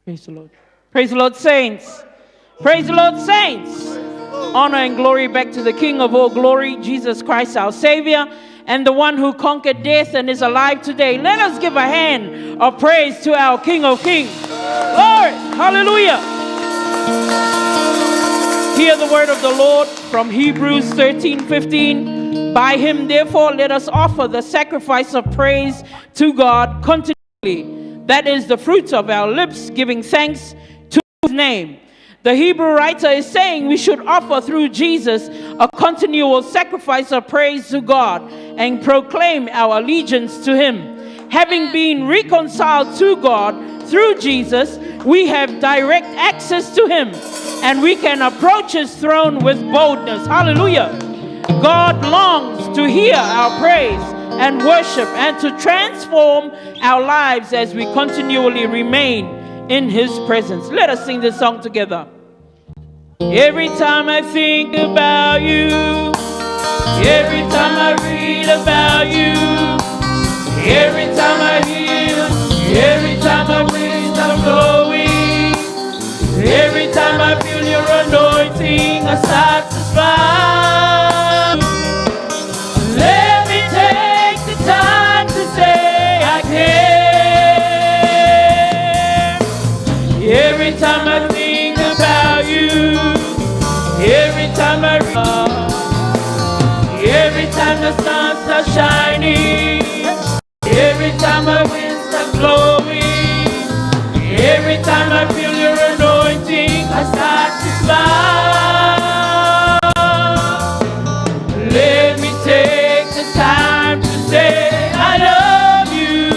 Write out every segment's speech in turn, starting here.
Praise the Lord. Praise the Lord, saints. Praise the Lord, saints. Honor and glory back to the King of all glory, Jesus Christ, our Savior, and the one who conquered death and is alive today. Let us give a hand of praise to our King of Kings. Lord, hallelujah. Hear the word of the Lord from Hebrews 13:15. By him, therefore, let us offer the sacrifice of praise to God continually. That is the fruit of our lips, giving thanks to his name. The Hebrew writer is saying we should offer through Jesus a continual sacrifice of praise to God and proclaim our allegiance to him. Having been reconciled to God through Jesus, we have direct access to him and we can approach his throne with boldness. Hallelujah. God longs to hear our praise and worship and to transform our lives as we continually remain in his presence. Let us sing this song together. Every time I think about you, every time I read about you, every time I hear, every time my wings are flowing, every time I feel your anointing, I start to smile. Let me take the time to say I care. Every time I think about you, every time I read, every time the sun starts shining, every time my winds start blowing, every time I feel your anointing, I start to smile. Let me take the time to say I love you.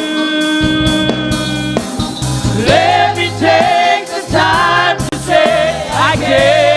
Let me take the time to say I care.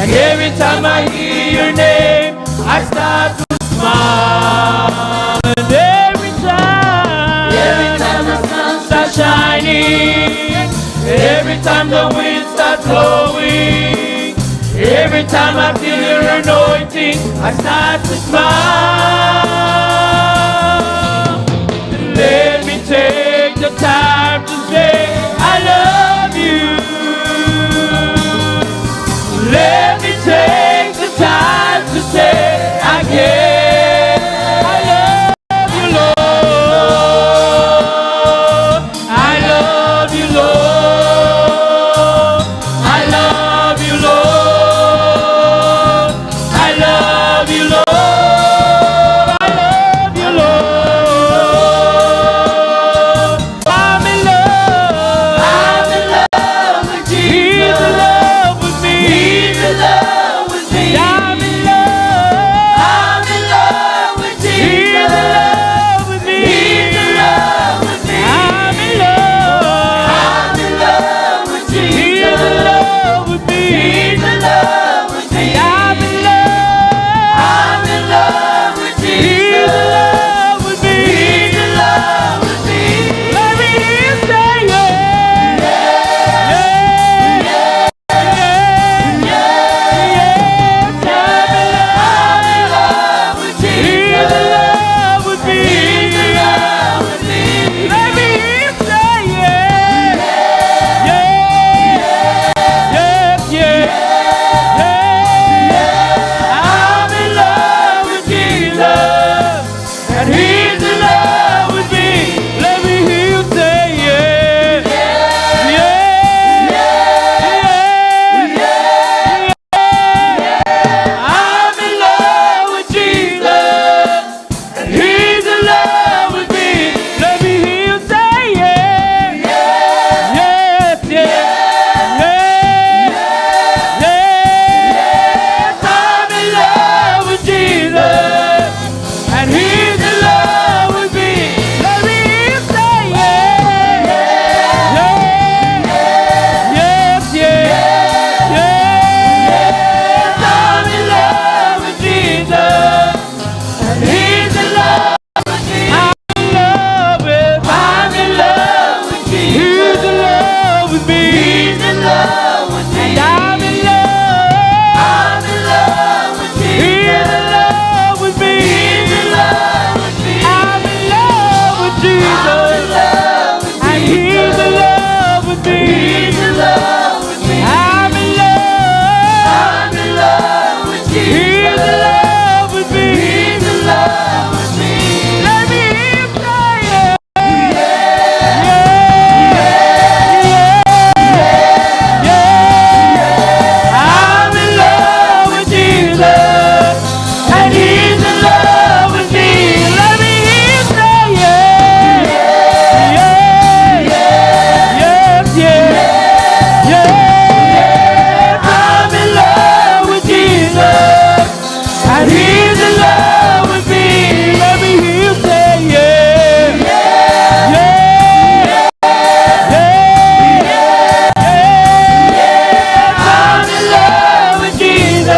And every time I hear your name, I start to smile. And every time the sun starts shining, every time the winds start blowing, every time I feel your anointing, I start to smile. Let me take the time to say I love you. Let me take the time to say I care. I love you, Lord. I love you, Lord. I love you, Lord. I love you, Lord. I love He's in love with me. And I'm in love. I'm in love with Jesus. He's in love with me. He's in love with me. I'm in love with Jesus. And He's in love with me. He's in love with me. I'm in love. I'm in love with Jesus. He's in love with me. He's in love with me. Let me hear you say it. I'm in love with Jesus, and He's in love with me. Let me hear you say I'm in love with Jesus, and He's in love with me. Let me hear you say I'm in love with Jesus,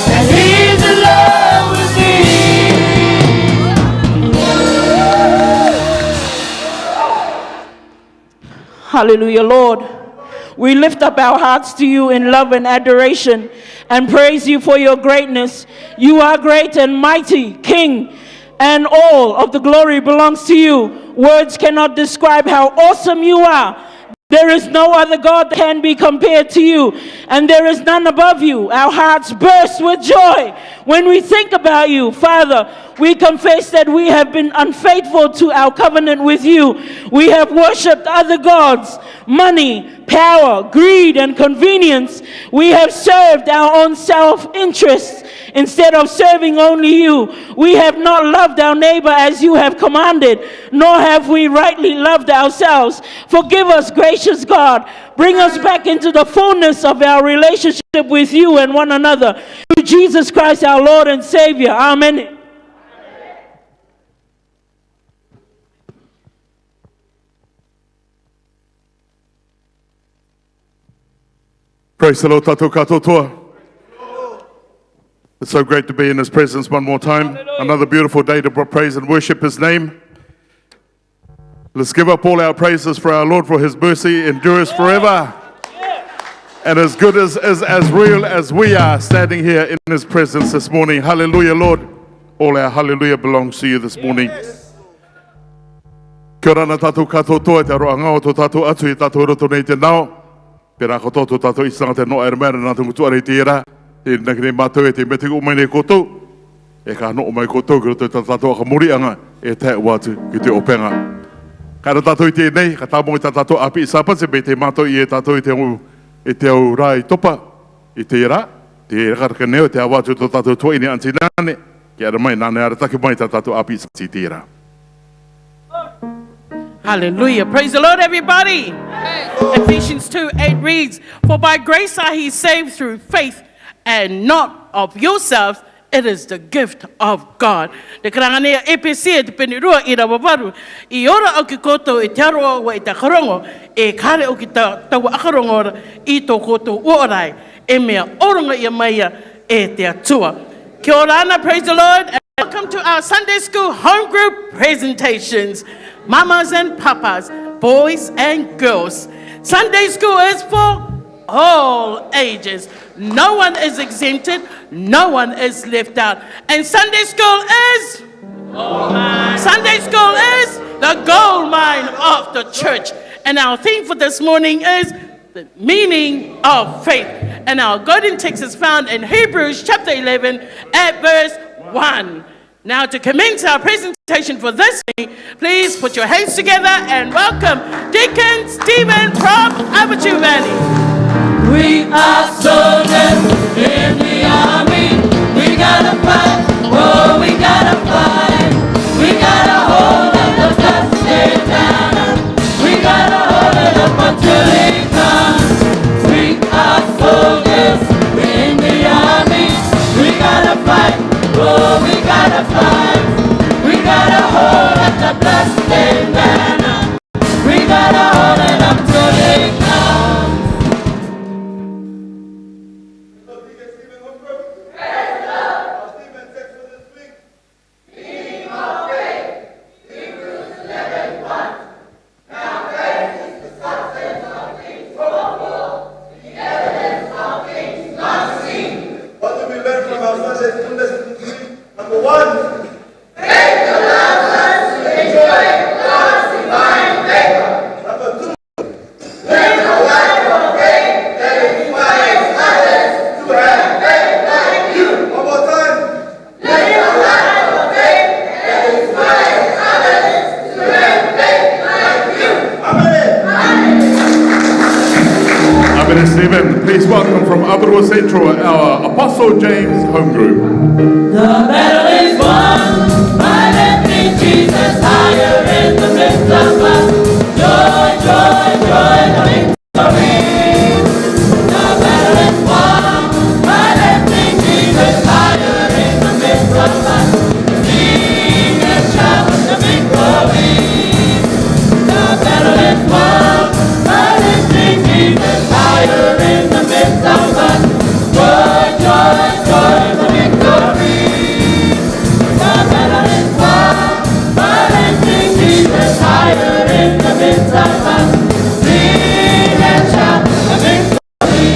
and He's in love with me. Hallelujah, Lord. We lift up our hearts to you in love and adoration and praise you for your greatness. You are great and mighty, King, and all of the glory belongs to you. Words cannot describe how awesome you are. There is no other God that can be compared to you, and there is none above you. Our hearts burst with joy when we think about you. Father, we confess that we have been unfaithful to our covenant with you. We have worshipped other gods, money, power, greed, and convenience. We have served our own self-interests instead of serving only you. We have not loved our neighbor as you have commanded, nor have we rightly loved ourselves. Forgive us, gracious God. Bring us back into the fullness of our relationship with you and one another. Through Jesus Christ, our Lord and Savior. Amen. Praise the Lord, tatou katoa. It's so great to be in His presence one more time. Hallelujah. Another beautiful day to praise and worship His name. Let's give up all our praises for our Lord, for His mercy endures forever. And as good as real as we are standing here in His presence this morning. Hallelujah, Lord. All our hallelujah belongs to you this morning. Kia ora na tatou katoa, te aroanga o tō tatou atu I tatou roto nei te nao. Pera kotou tō tatou isanga te noa mera nā tungutu arei te ira. Te nakine mātou e te meti umai nei kotou. E ka no umai kotou ki roto I tatou akamurianga e te watu ki te openga. Kare tatou I te nei, ka tāmo I tatou api I sapase me te mātou I e tatou I te uaorai topa I te ira. Te rakaraka neo te awatu tō tatou tua ini anti Nane. Ki ara mai Nane ara take mai tatou api I sapase te ira. Hallelujah. Praise the Lord, everybody. Ephesians 2:8 reads, "For by grace are ye saved through faith, and not of yourselves, it is the gift of God." Te karanganea EPC te penirua I rawawaru. I ora o ki kotou I te aroa wa I te akarongo, e kare o ki taua akarongo I tō kotou uaorai, e mea orongaia maia e te atua. Kia ora ana, praise the Lord, and welcome to our Sunday School Home Group presentations. Mamas and papas, boys and girls. Sunday school is for all ages. No one is exempted, no one is left out. And Sunday school is Sunday school is the gold mine of the church. And our theme for this morning is the meaning of faith. And our golden text is found in Hebrews chapter 11 at verse 1. Now, to commence our presentation for this week, please put your hands together and welcome Deacon Stephen from Adoration Valley. We are soldiers in the army. We gotta fight. Oh, we gotta fight. We gotta hold up the dusty banner. We gotta hold it up until He comes. We are soldiers in the army. We gotta fight. Oh, we gotta fight. We gotta hold up the bloodstained banner. We gotta hold it up till He comes. Stephen, please welcome from Aroa Central our Apostle James home group. The battle is won by lifting Jesus higher in the midst of us. Joy, joy, joy, the victory. The battle is won by lifting Jesus higher in the midst of us. Sing and shout the victory. The battle is won by lifting Jesus higher in the midst of us. Joy, joy, joy, the victory. The battle is won by lifting Jesus higher in the midst of us. Sing and shout the victory.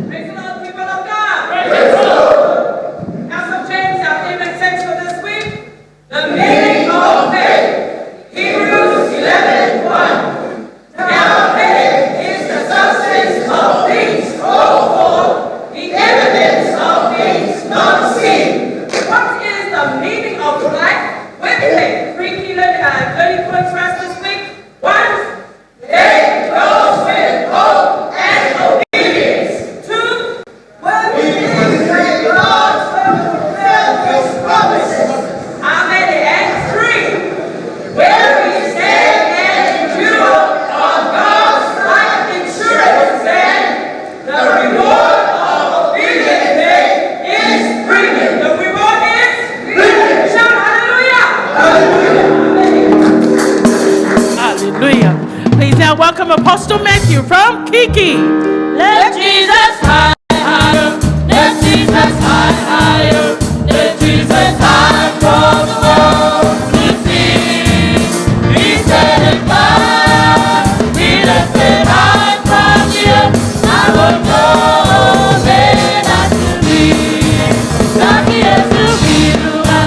Praise the Lord, people of God. Praise the Lord. House of James, our favorite text for this week. The meaning of faith. Hebrews 11:1. Now faith is the substance of things hoped for, the evidence of things not seen. What is the meaning of life with faith? 3 key learning points for us this week. 1. Faith goes with hope and obedience. 2. When we believe God will fulfill His promises. Amen. And 3. Where we stand and endure on God's life insurance plan, the reward of obedient faith is freedom. The reward is freedom. Shout hallelujah! Hallelujah. Please now welcome Apostle Matthew from Kiki. Lift Jesus high, higher. Lift Jesus high, higher. Lift Jesus high for the world to see. Be satisfied. Be lifted high from the earth. I will know that I should be. Raki Yesu Kirua,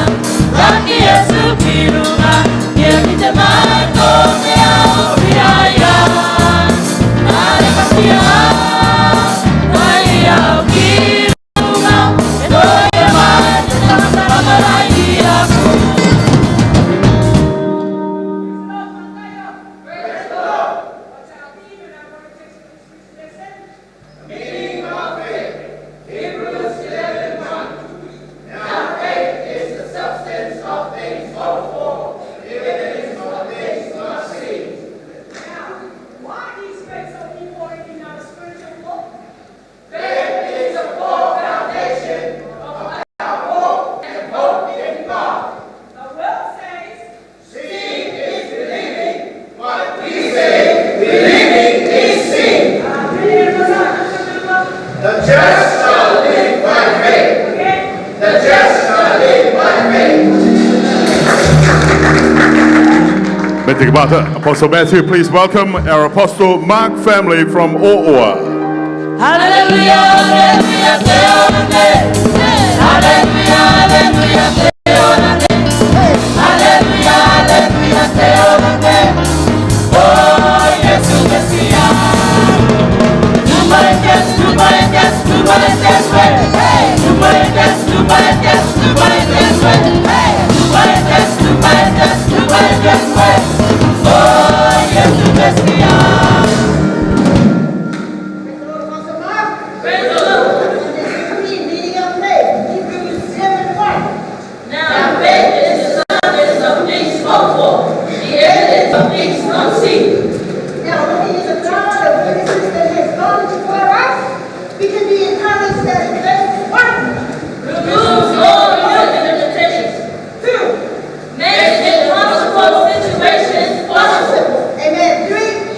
Raki Yesu Kirua. Yemi te mai kome auriaya. Nare kasia, nai au Kirua. Edoye mai te tamaraia ku. Why is faith so important in our spiritual walk? Faith is the core foundation of our walk and hope in God. The word says, seeing is believing. What we say, believing is seeing. The just shall live by faith. Okay? The just shall live by faith. Meeting about Apostle Matthew, please welcome our Apostle Mark family from Oua. Hallelujah, hallelujah, Teokotai. Hallelujah, hallelujah, Teokotai. Hallelujah, hallelujah, Teokotai. Oh, Yesu Messiah. Do my best, do my best, do my best way. Do my best, do my best, do my best way. Do my best, do my best, do my best way. Oh, Yesu Messiah. Praise the Lord. Meaning of faith. Hebrews 7:1. Now faith is the substance of things hoped for, the evidence of things not seen. Now, looking at the God of witnesses that has gone before us, we can be encouraged that faith works. Removes all human limitations. 2. Makes impossible situations possible. Amen. 3.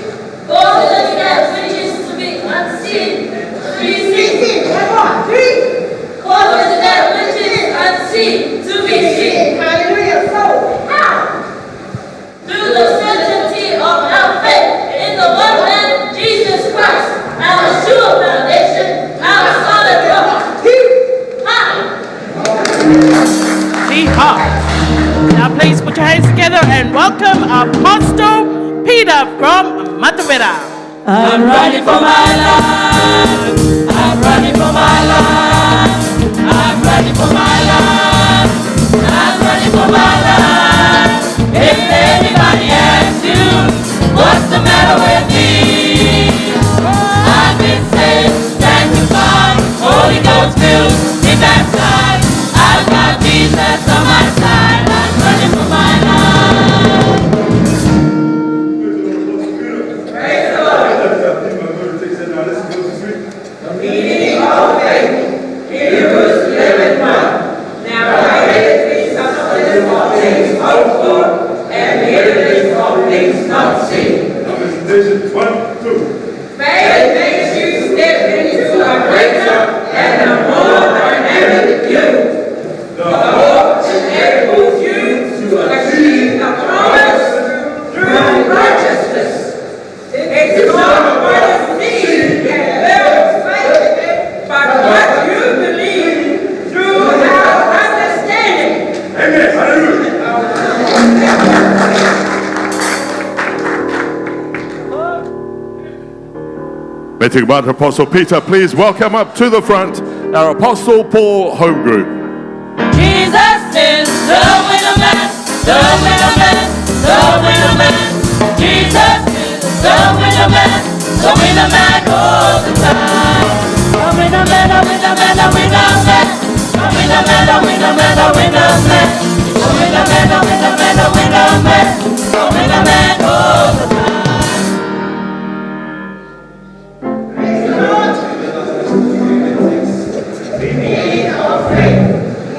Causes that which is to be unseen to be seen. One more. 3. Causes that which is unseen to be seen. Hallelujah. So, how? Through the certainty of our faith in the one man, Jesus Christ, our sure foundation, our solid rock. How? Yeehaw. Now please put your hands together and welcome Apostle Peter from Matavera. I'm running for my life. I'm running for my life. I'm running for my life. I'm running for my life. If anybody asks you, what's the matter with me? Faith makes you step into a greater and a more dynamic you. The hope enables you to achieve the promise through righteousness. It's not what you need and builds faith, but what you believe through our understanding. Amen. Hallelujah. May take about Apostle Peter, please welcome up to the front our Apostle Paul home group. Jesus is the winner man, the winner man, the winner man. Jesus is the winner man all the time. A winner man, a winner man, a winner man. A winner man, a winner man, a winner man. A winner man, a winner man, a winner man. A winner man all the time.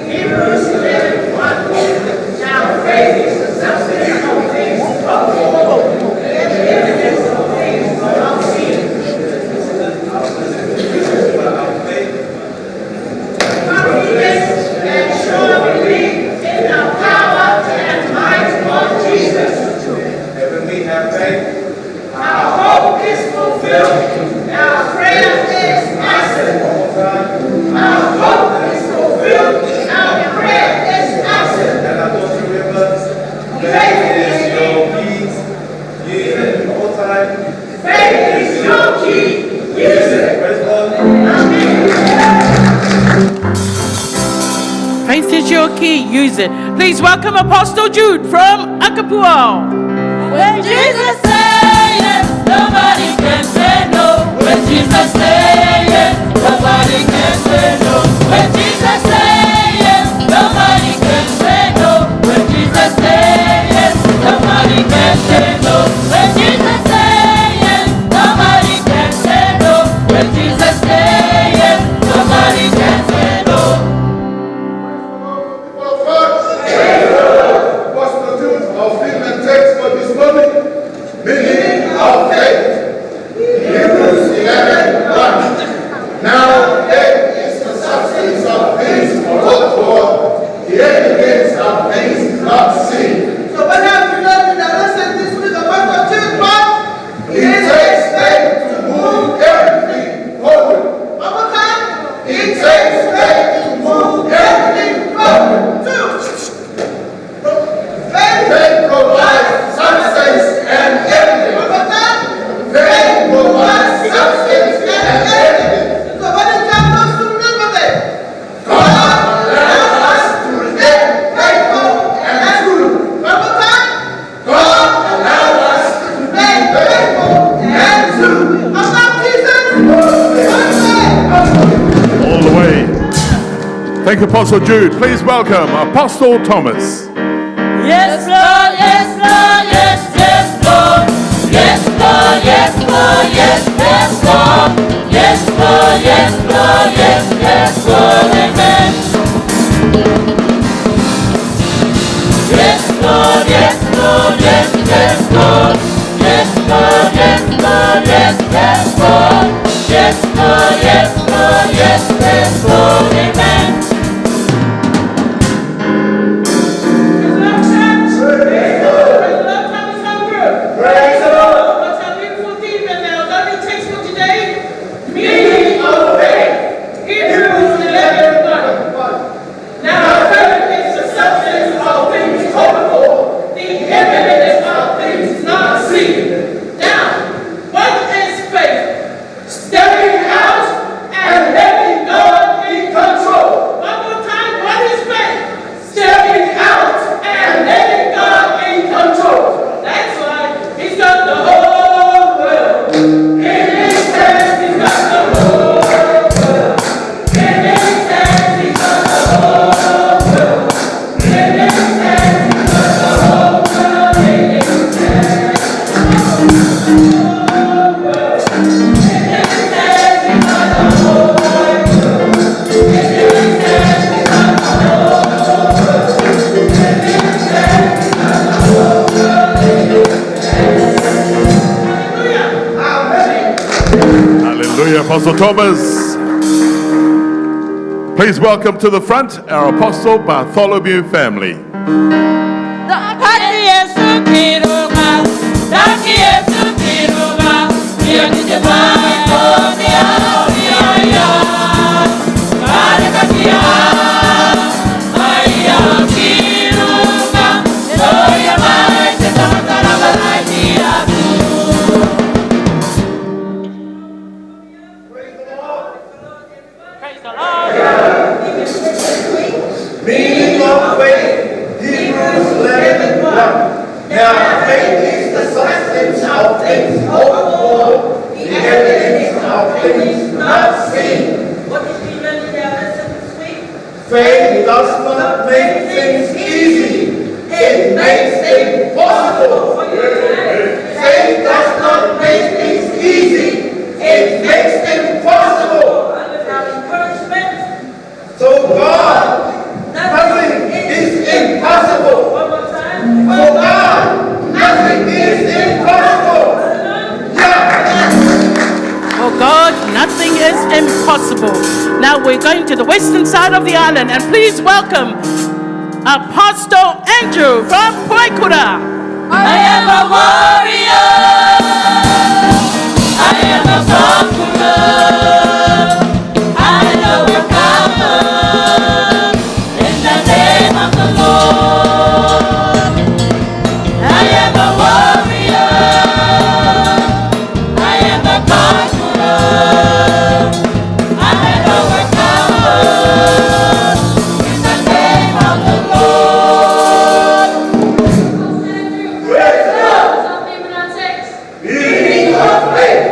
Hebrews 11:1. Now faith is the substance of things hoped for, the evidence of things not seen. Confidence and sure belief in the power and might of Jesus. And when we have faith, Our hope is fulfilled. Our prayer is answered. Our hope is fulfilled. Our prayer is answered. and I don't remember, Faith is your keys. Use it all the time. Faith is your key. Use it. Praise God. Amen. Faith is your key. Use it. Please welcome Apostle Jude from Akapua. When Jesus says yes, nobody can say no. When Jesus says yes, nobody can say no. When Jesus says yes, nobody can say no. When Jesus says yes, nobody can say no. When Jesus says yes, nobody can say no. When Jesus says yes, nobody can say no. Apostle Jude, our filming text for this morning, meaning of faith. Hebrews 11:1. Now faith is the substance of things hoped for, the evidence of things not seen. So what have you learned in the lesson this week about the church, Bob? It takes faith to move everything forward. One more time. It takes faith to move everything forward. Faith provides substance and evidence. One more time. Faith provides substance and evidence. So what did God want us to remember then? God allows us to remain faithful and true. One more time. God allows us to remain faithful and true. About Jesus. All the way. Thank you, Apostle Jude. Please welcome Apostle Thomas. Yes, Lord, yes, Lord, yes, yes, Lord. Yes, Lord, yes, Lord, yes, yes, Lord. Yes, Lord, yes, Lord, yes, yes, Lord, amen. Yes, Lord, yes, Lord, yes, yes, Lord. Yes, Lord, yes, Lord, yes, yes, Lord. Yes, Lord, yes, Lord, yes, yes, Lord, amen. Praise the Lord. What's our beautiful theme and our lovely text for today? Meaning of faith. Hebrews 11:1. Now faith is the substance of things hoped for, the evidence of things not seen. Now, what is faith? Stepping out and letting God be control. Hallelujah. Apostle Thomas. Please welcome to the front our Apostle Bartholomew family. Meaning of faith, Hebrews 11:1. Now faith is the substance of things hoped for, the evidence of things not seen. What did we learn in our lesson this week? Faith does not make things easy, it makes things possible. Faith does not make things easy, it makes things possible. So God, nothing is impossible. One more time. For God, nothing is impossible. Yeah. For God, nothing is impossible. Now we're going to the western side of the island, and please welcome Apostle Andrew from Puekura. I am a warrior. I am a conqueror. I am a overcomer. In the name of the Lord. I am a warrior. I am a conqueror. I am an overcomer. In the name of the Lord. Meaning of faith,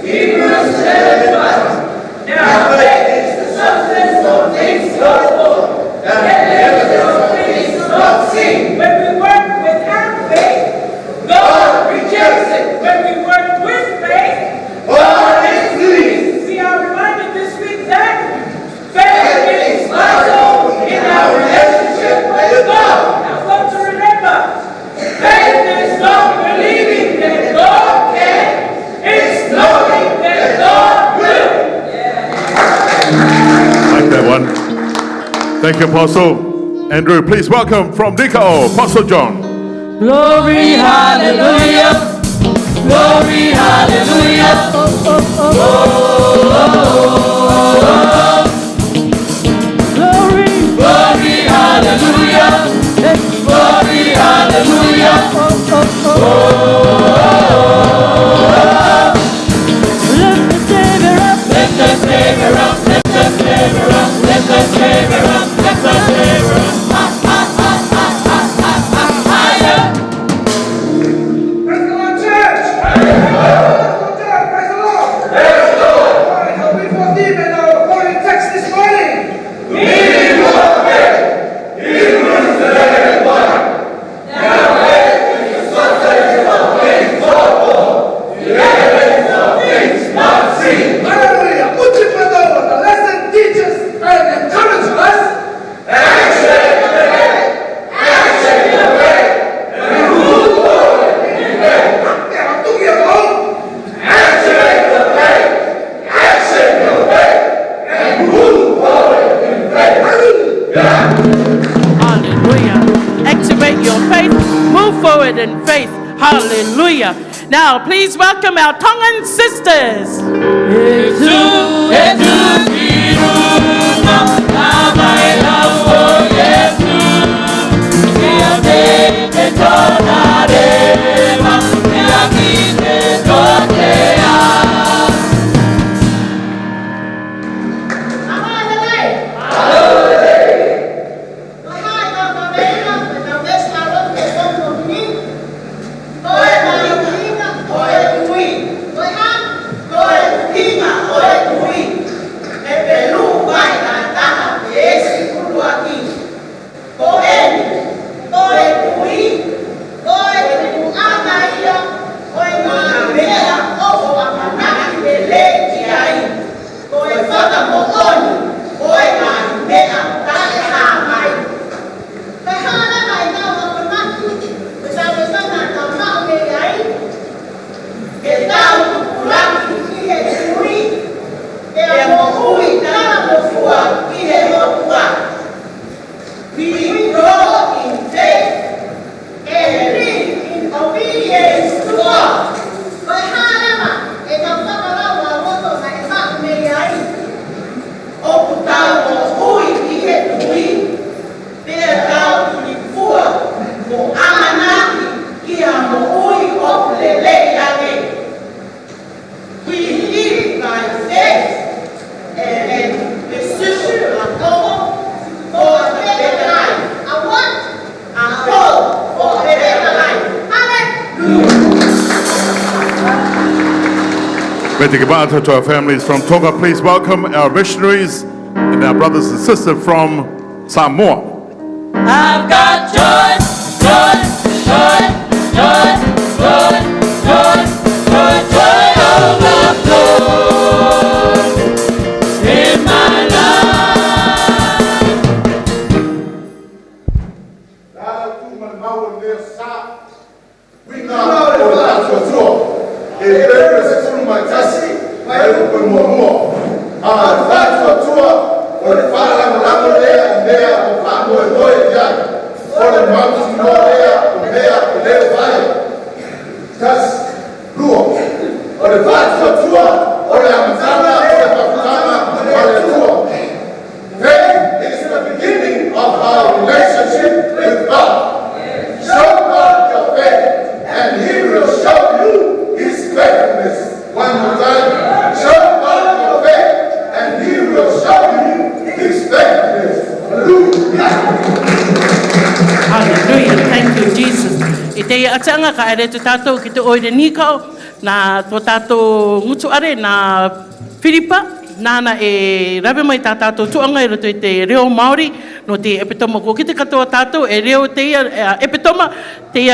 Hebrews 11:1. Now faith is the substance of things hoped for, and the evidence of things not seen. When we work without faith, God rejects it. when we work with faith, God is pleased. we are reminded this week that faith is vital in our relationship with God. Now, folks, to remember, faith is not believing that God can, it's knowing that God will. Like that one. Thank you, Apostle Andrew. Please welcome from Nikao, Apostle John. Glory, hallelujah. Glory, hallelujah. Glory, glory, hallelujah. Glory, hallelujah. Lift the Savior up. Lift the Savior up. Lift the Savior up. Lift the Savior up. Lift the Savior up. Higher. Praise the Lord, church! Praise the Lord! Praise the Lord! Praise the Lord! All right, now we go deep in our holy text this morning. Meaning of faith, Hebrews 11:1. Now faith is the substance of things hoped for, the evidence of things not seen. Hallelujah! The lesson teaches and encourages us. Accept the faith, accept the faith, and move forward in faith. Yeah, I'm talking about. Accept the faith, accept your faith, and move forward in faith. Yeah. Hallelujah. Activate your faith. Move forward in faith. Hallelujah. Now, please welcome our Tongan sisters. Oi, Tikibata to our families from Tonga. Please welcome our missionaries and our brothers and sisters from Samoa. I've got joy, joy, joy, joy, joy, joy, joy, joy overflow in my life. We know that's what's wrong. If there is a my Tassi, I open more. That's what's wrong. Or the father will have there and there, or father will go in there. Or the mountains go there, or there, fire. That's rule. Or the father what's wrong. Or the Amazana, or the Paputama, or the Tua. Faith is the beginning of our relationship with God. Show God your faith, and He will show you His faithfulness. One more time. Show God your faith, and He will show you His faithfulness. Hallelujah. Hallelujah. Thank you, Jesus. I te atanga ka ere te tātou ki te oire nikau na tō tātou ngutu are na Whiripa, nāna e rawe mai tā tātou tuanga i roto i te reo Maori no te epitoma. Ko ki te katoa tātou e reo te epitoma, te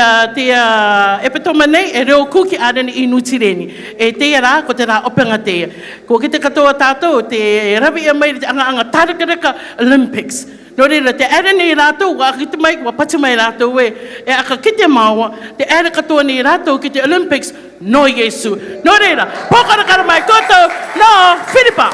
epitoma nei e reo kuki arene i nutireni. E te rā ko te rā openga te. Ko ki te katoa tātou te rawe ia mai te angaanga tārakaraka Olympics. No reira, te ere nei rātou, wa akita mai, wa pati mai rātou e akakite maua, te ere katoa nei rātou ki te Olympics, no Yesu. No reira, pōkarakara mai kotou, no Whiripa.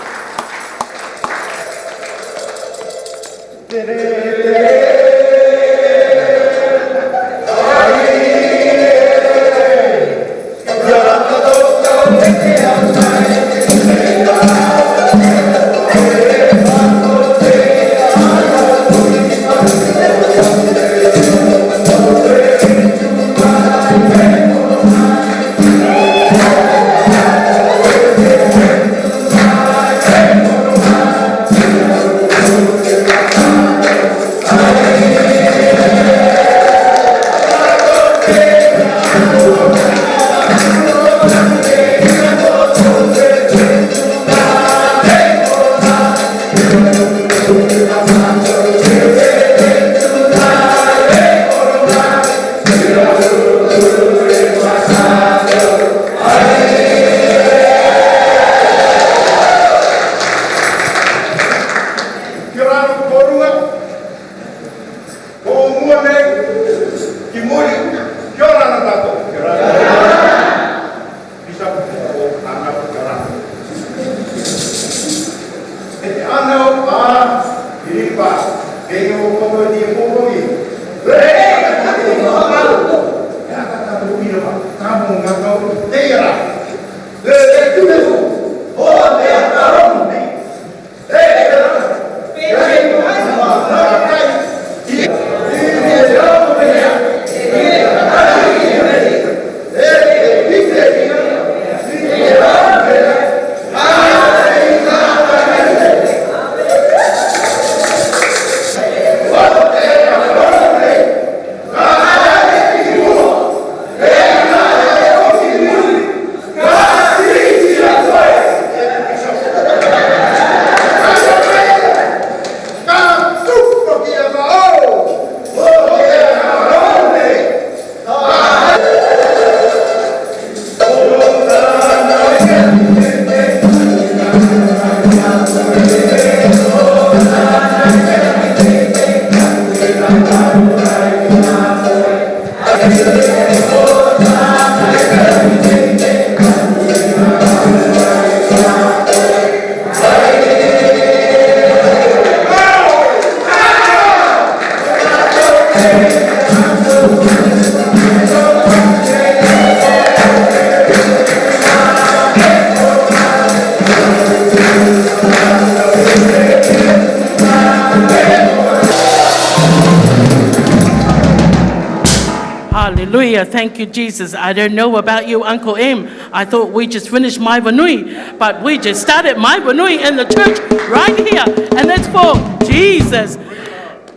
Hallelujah. Thank you, Jesus. I don't know about you, Uncle M. I thought we just finished my vanui, but we just started my vanui in the church right here. And it's for Jesus.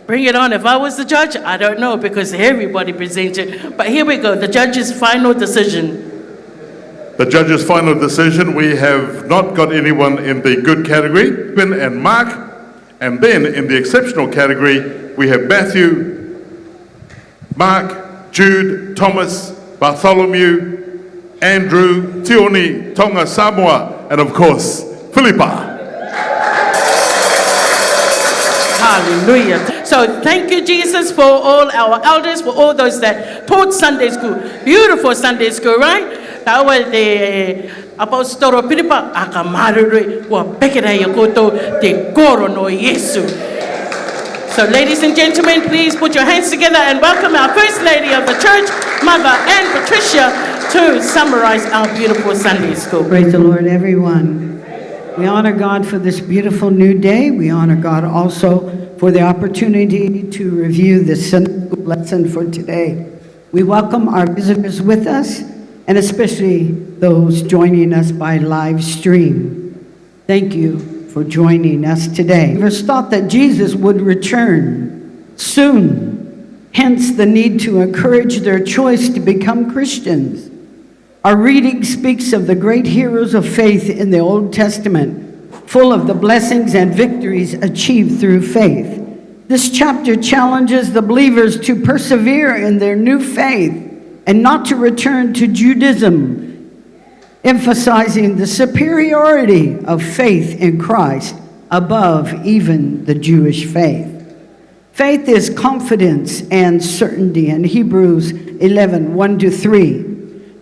Bring it on. If I was the judge, I don't know, because everybody presented. But here we go. The judge's final decision. The judge's final decision, we have not got anyone in the good category, Ben and Mark. And then in the exceptional category, we have Matthew, Mark, Jude, Thomas, Bartholomew, Andrew, Tioni, Tonga, Samoa, and of course, Philippa. Hallelujah. So thank you, Jesus, for all our elders, for all those that taught Sunday school. Beautiful Sunday school, right? Taua te Apostolic Piripa, akamaruru, wa pekera ya kotou te koro no Yesu. So ladies and gentlemen, please put your hands together and welcome our First Lady of the Church, Mother Ann Patricia, to summarize our beautiful Sunday school. Praise the Lord, everyone. We honor God for this beautiful new day. We honor God also for the opportunity to review the Sunday school lesson for today. We welcome our visitors with us, and especially those joining us by live stream. Thank you for joining us today. It was thought that Jesus would return soon, hence the need to encourage their choice to become Christians. Our reading speaks of the great heroes of faith in the Old Testament, full of the blessings and victories achieved through faith. This chapter challenges the believers to persevere in their new faith and not to return to Judaism, emphasizing the superiority of faith in Christ above even the Jewish faith. Faith is confidence and certainty in Hebrews 11, 1-3.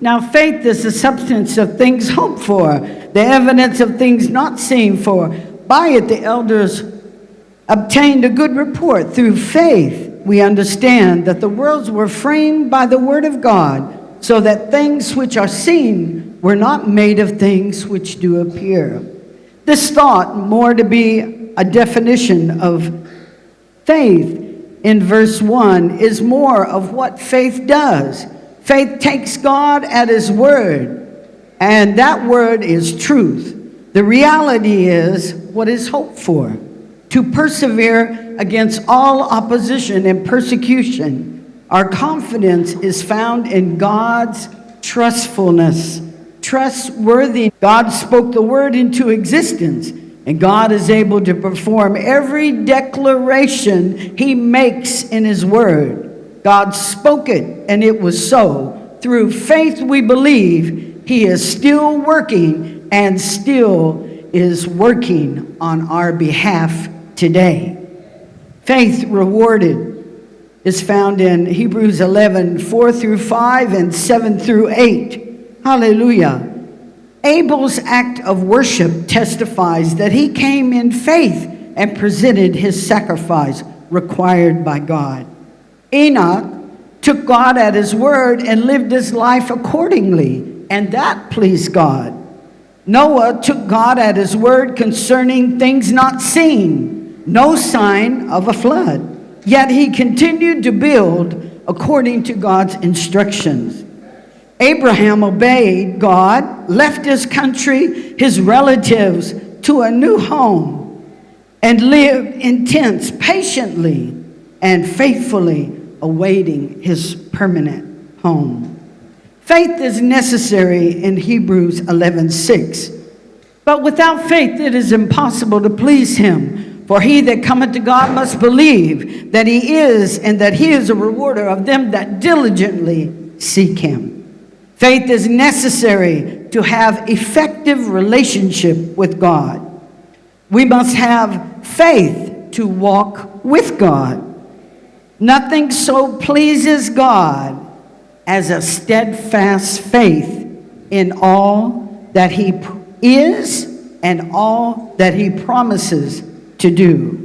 Now, faith is the substance of things hoped for, the evidence of things not seen, for by it the elders obtained a good report. Through faith, we understand that the worlds were framed by the word of God, so that things which are seen were not made of things which do appear. This thought, more to be a definition of faith in verse 1, is more of what faith does. Faith takes God at his word, and that word is truth. The reality is what is hoped for. To persevere against all opposition and persecution, our confidence is found in God's trustfulness, trustworthy. God spoke the word into existence, and God is able to perform every declaration he makes in his word. God spoke it, and it was so. Through faith, we believe he is still working and still is working on our behalf today. Faith rewarded is found in Hebrews 11, 4-5 and 7-8. Hallelujah. Abel's act of worship testifies that he came in faith and presented his sacrifice required by God. Enoch took God at his word and lived his life accordingly, and that pleased God. Noah took God at his word concerning things not seen, no sign of a flood, yet he continued to build according to God's instructions. Abraham obeyed God, left his country, his relatives, to a new home, and lived in tents patiently and faithfully awaiting his permanent home. Faith is necessary in Hebrews 11:6. But without faith it is impossible to please him. For he that cometh to God must believe that he is, and that he is a rewarder of them that diligently seek him. Faith is necessary to have effective relationship with God. We must have faith to walk with God. Nothing so pleases God as a steadfast faith in all that he is and all that he promises to do.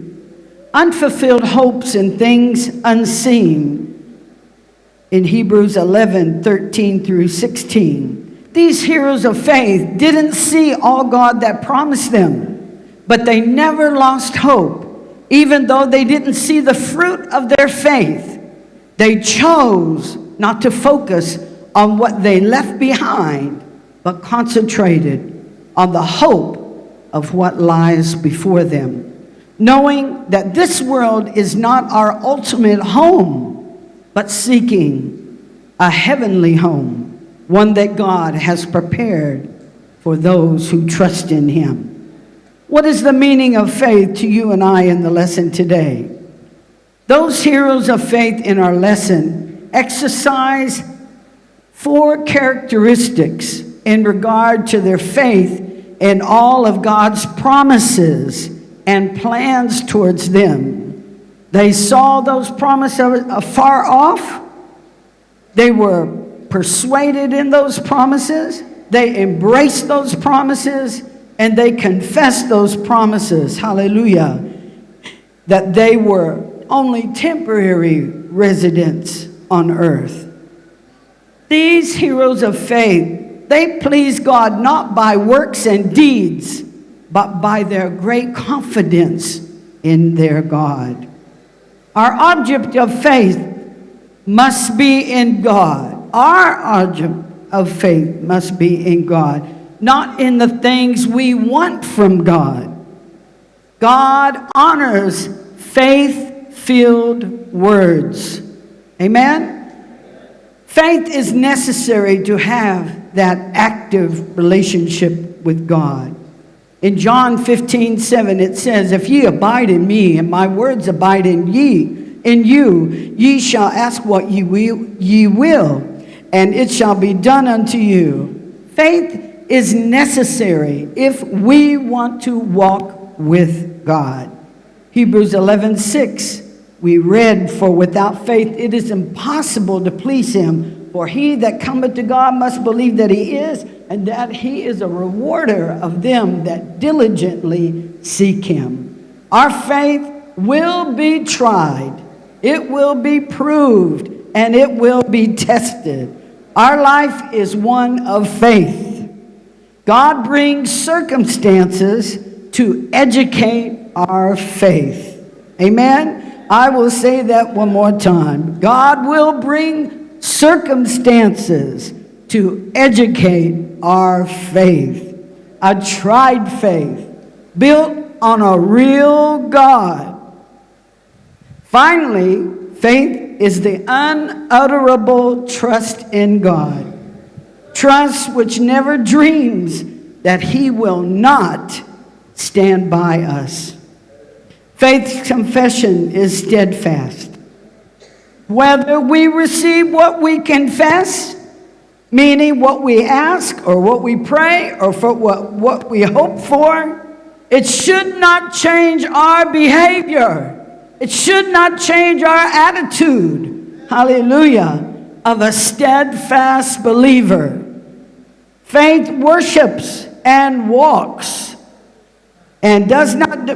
Unfulfilled hopes and things unseen in Hebrews 11:13-16. These heroes of faith didn't see all God that promised them, but they never lost hope. Even though they didn't see the fruit of their faith, they chose not to focus on what they left behind, but concentrated on the hope of what lies before them, knowing that this world is not our ultimate home, but seeking a heavenly home. one that God has prepared for those who trust in him. What is the meaning of faith to you and I in the lesson today? Those heroes of faith in our lesson exercise 4 characteristics in regard to their faith in all of God's promises and plans towards them. They saw those promises afar off. They were persuaded in those promises. They embraced those promises, and they confessed those promises, hallelujah, that they were only temporary residents on earth. These heroes of faith, they please God not by works and deeds, but by their great confidence in their God. Our object of faith must be in God. Our object of faith must be in God, not in the things we want from God. God honors faith-filled words. Amen? Faith is necessary to have that active relationship with God. In John 15:7, it says, "If ye abide in me, and my words abide in you, ye shall ask what ye will, and it shall be done unto you." Faith is necessary if we want to walk with God. Hebrews 11:6, we read, "For without faith it is impossible to please him. For he that cometh to God must believe that he is, and that he is a rewarder of them that diligently seek him." Our faith will be tried, it will be proved, and it will be tested. Our life is one of faith. God brings circumstances to educate our faith. Amen? I will say that one more time. God will bring circumstances to educate our faith. A tried faith built on a real God. Finally, faith is the unutterable trust in God. Trust which never dreams that he will not stand by us. Faith's confession is steadfast. Whether we receive what we confess, meaning what we ask or what we pray or for what we hope for, it should not change our behavior. It should not change our attitude, hallelujah, of a steadfast believer. Faith worships and walks and does not,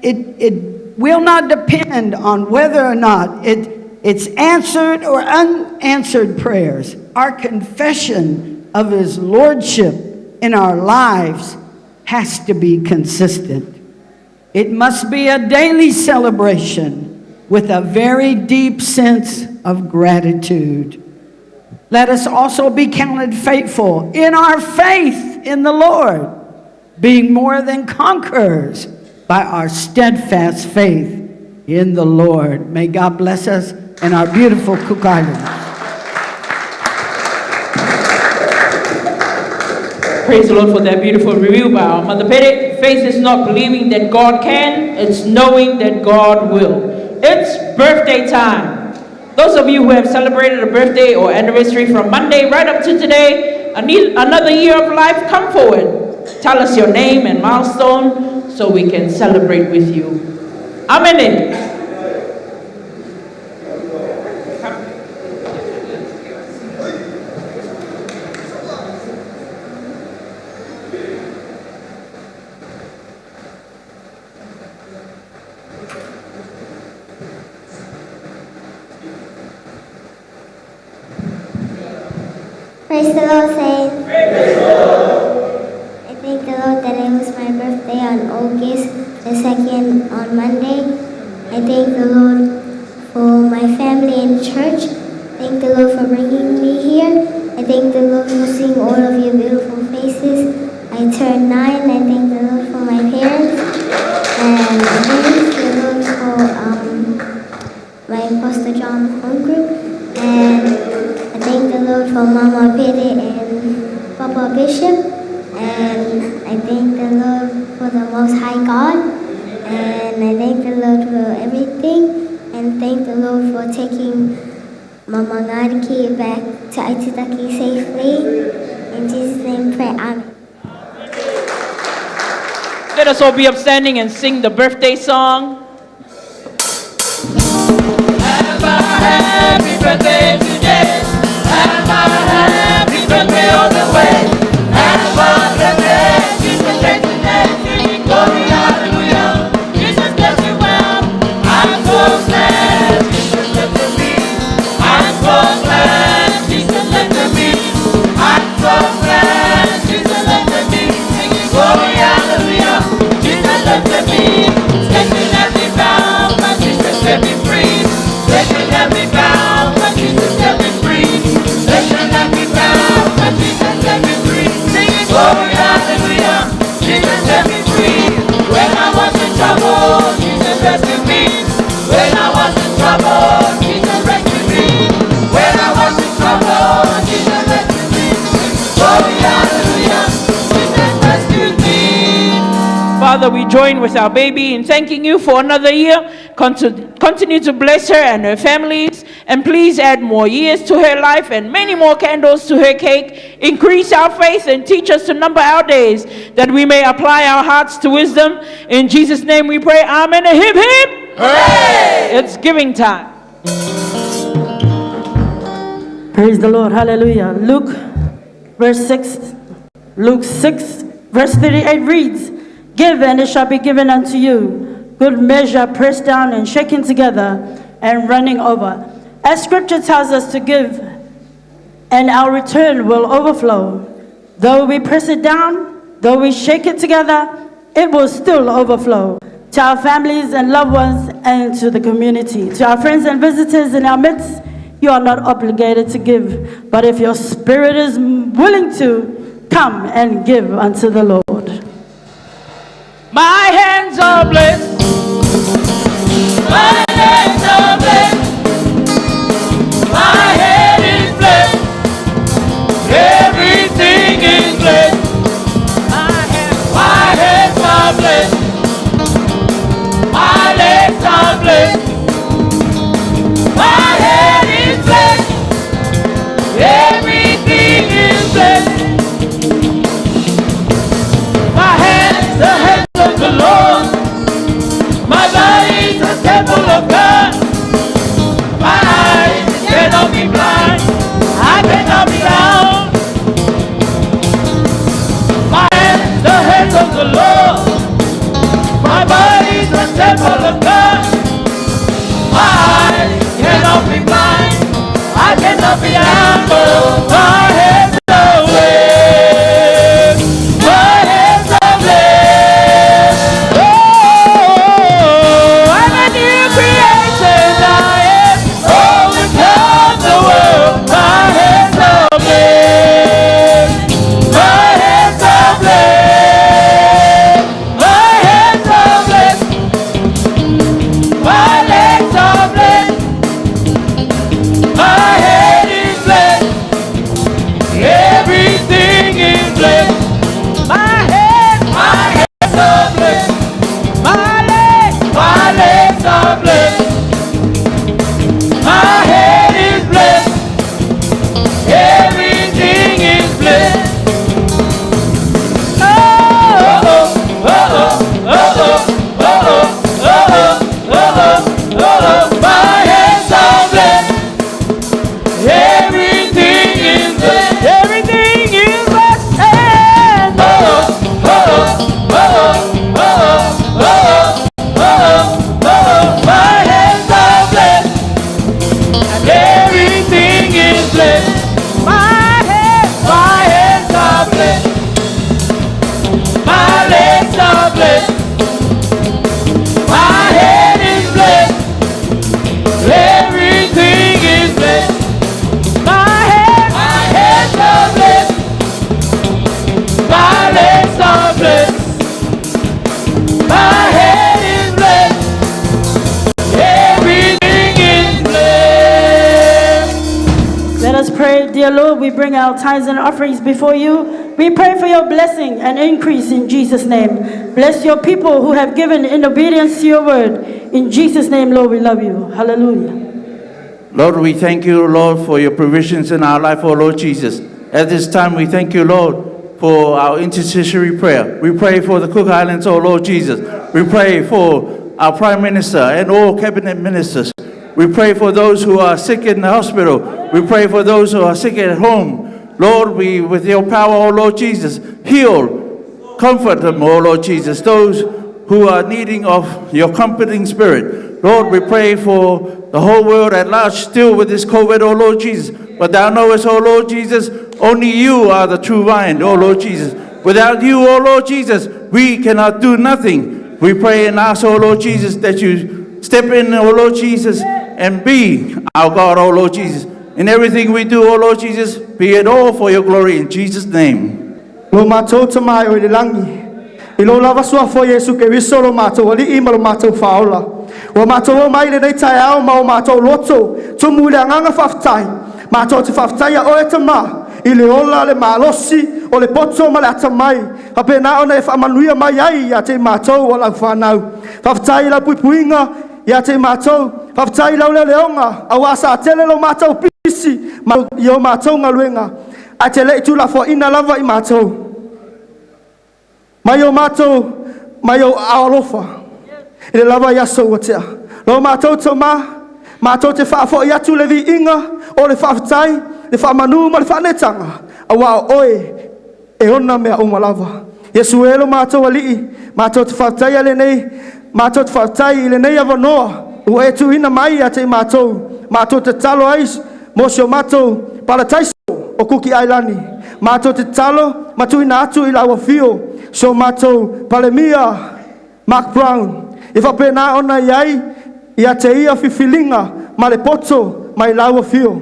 it will not depend on whether or not it's answered or unanswered prayers. Our confession of his lordship in our lives has to be consistent. It must be a daily celebration with a very deep sense of gratitude. Let us also be counted faithful in our faith in the Lord, being more than conquerors by our steadfast faith in the Lord. May God bless us and our beautiful Cook Islands. Praise the Lord for that beautiful review by our Mother Pere. Faith is not believing that God can, it's knowing that God will. It's birthday time. Those of you who have celebrated a birthday or anniversary from Monday right up to today, another year of life, come forward. Tell us your name and milestone so we can celebrate with you. Amen. Praise the Lord, saints. I thank the Lord that it was my birthday on August the 2nd on Monday. I thank the Lord for my family and church. Thank the Lord for bringing me here. I thank the Lord for seeing all of your beautiful faces. I turned 9. I thank the Lord for my parents. And I thank the Lord for my Pastor John home group. And I thank the Lord for Mama Pere Bishop, and I thank the Lord for the Most High God, and I thank the Lord for everything, and thank the Lord for taking Mama Ngariki back to Aitutaki safely. In Jesus' name, pray. Amen. Let us all be upstanding and sing the birthday song. Have a happy birthday today. Have a happy birthday all the way. Have a birthday, Jesus bless you today. Singing glory, hallelujah. Jesus bless you well. I'm so glad Jesus blessed me. I'm so glad Jesus blessed me. I'm so glad Jesus blessed me. Singing glory, hallelujah. Jesus blessed me. Satan let me bound, but Jesus set me free. Satan let me bound, but Jesus set me free. Satan let me bound, but Jesus set me free. Singing glory, hallelujah. Jesus set me free. When I was in trouble, Jesus rescued me. When I was in trouble, Jesus rescued me. When I was in trouble, Jesus rescued me. Glory, hallelujah. Jesus rescued me. Father, we join with our baby in thanking you for another year. Continue to bless her and her families, and please add more years to her life and many more candles to her cake. Increase our faith and teach us to number our days, that we may apply our hearts to wisdom. In Jesus' name we pray. Amen. And hip hip. Hooray! It's giving time. Praise the Lord. Hallelujah. Luke 6, verse 38 reads, "Give, and it shall be given unto you. Good measure, pressed down and shaken together and running over." As scripture tells us to give, and our return will overflow. Though we press it down, though we shake it together, it will still overflow to our families and loved ones and to the community. To our friends and visitors in our midst, you are not obligated to give, but if your spirit is willing to, come and give unto the Lord. My hands are blessed. My hands are blessed. My head is blessed. Everything is blessed. My hands are blessed. My legs are blessed. My head is blessed. Everything is blessed. My hands, the hands of the Lord. My body is a temple of God. My eyes cannot be blind. I cannot be bound. My hands, the hands of the Lord. My body is a temple of God. My eyes cannot be blind. I cannot be bound. My hands are blessed. My hands are blessed. I'm a new creation. I am overcome the world. My hands are blessed. My hands are blessed. My hands are blessed. My legs are blessed. My head is blessed. Everything is blessed. My hands are blessed. My legs are blessed. My head is blessed. Everything is blessed. Oh, oh, oh, oh, oh, oh, oh, oh, oh, oh, oh. My hands are blessed. Everything is blessed. Everything is blessed. Oh, oh, oh, oh, oh, oh, oh, oh. My hands are blessed. Everything is blessed. My hands are blessed. My legs are blessed. My head is blessed. Everything is blessed. My hands are blessed. My legs are blessed. My head is blessed. Everything is blessed. Let us pray. Dear Lord, we bring our tithes and offerings before you. We pray for your blessing and increase in Jesus' name. Bless your people who have given in obedience to your word. In Jesus' name, Lord, we love you. Hallelujah. Lord, we thank you, Lord, for your provisions in our life, oh Lord Jesus. At this time, we thank you, Lord, for our intercessory prayer. We pray for the Cook Islands, oh Lord Jesus. We pray for our Prime Minister and all cabinet ministers. We pray for those who are sick in the hospital. We pray for those who are sick at home. Lord, we, with your power, oh Lord Jesus, heal, comfort them, oh Lord Jesus. Those who are needing of your comforting spirit. Lord, we pray for the whole world at large still with this COVID, oh Lord Jesus. But thou knowest, oh Lord Jesus, only you are the true vine, oh Lord Jesus. Without you, oh Lord Jesus, we cannot do nothing. We pray and ask, oh Lord Jesus, that you step in, oh Lord Jesus, and be our God, oh Lord Jesus. In everything we do, oh Lord Jesus, be it all for your glory in Jesus' name. Lo matou tamai o le langi. I lo lava sua fo Yesu ke riso lo matou ali ima lo matou faola. O matou o mai le nei tai au ma o matou loto. Tumu le anganga whaftai. Matou te whaftai a oe tama. I le ola le malosi o le poto ma le atamai. Hape na ona e whamanuia mai ai ia te matou o lau whanau. Whaftai la puipuinga ia te matou. Whaftai lau le leonga. A wasa tele lo matou pisi. Ma yo matou ngaluenga. A te le itu la fo ina lava I matou. Mai o matou, mai o aolofa. I le lava yaso watea. Lo matou toma, matou te whaafo I atu le vi inga, o le whaafitai, le whaamanu ma le whaanetanga. A wao oe, e ona mea o malava. Yesu e lo matou alii, matou te whaafitai ale nei, matou te whaafitai ile nei avanoa. O e tu ina mai a te matou, matou te talo ais, mosio matou, palataiso, o kuki ailani. Matou te talo, matou ina atu I lawa fio. So matou palemia Mark Brown I whapena ona iai ia te ia whiwhilinga ma le poto mai laua fio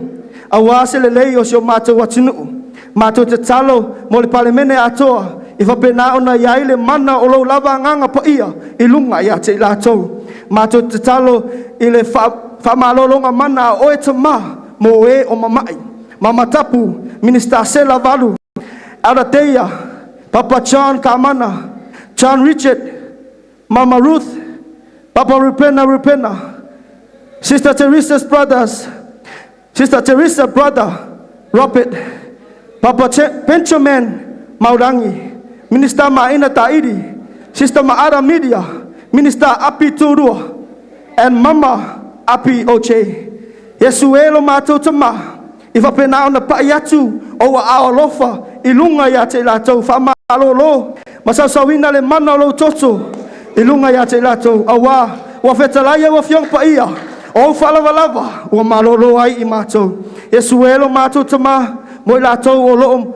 a wase le lei o so matou atinu matou te talo mo le palemene atoa I whapena ona iai le mana o lo lava anganga pa ia I lunga ia te latou matou te talo I le whamalolonga mana o e tama mo e o mamai mamatapu Minister Sela Valu Arateia Papa John Kamana, John Richard, Mama Ruth, Papa Rupena, Sister Teresa's brothers, Sister Teresa brother, Robert, Papa Benjamin Maurangi, Minister Maina Taidi, Sister Maara Media, Minister Api Turua, and Mama Api Oche. Yesuelo matou tama, if a pena on the payatu, over our lofa, ilunga ya te latou, fama. Alolo, masasawina le mana lo toto. Ilunga ya te lato awa wa fetalaya wa fiong pa ia. O falavalava wa malolo ai I matou. Yesuelo matou tama mo lato o lo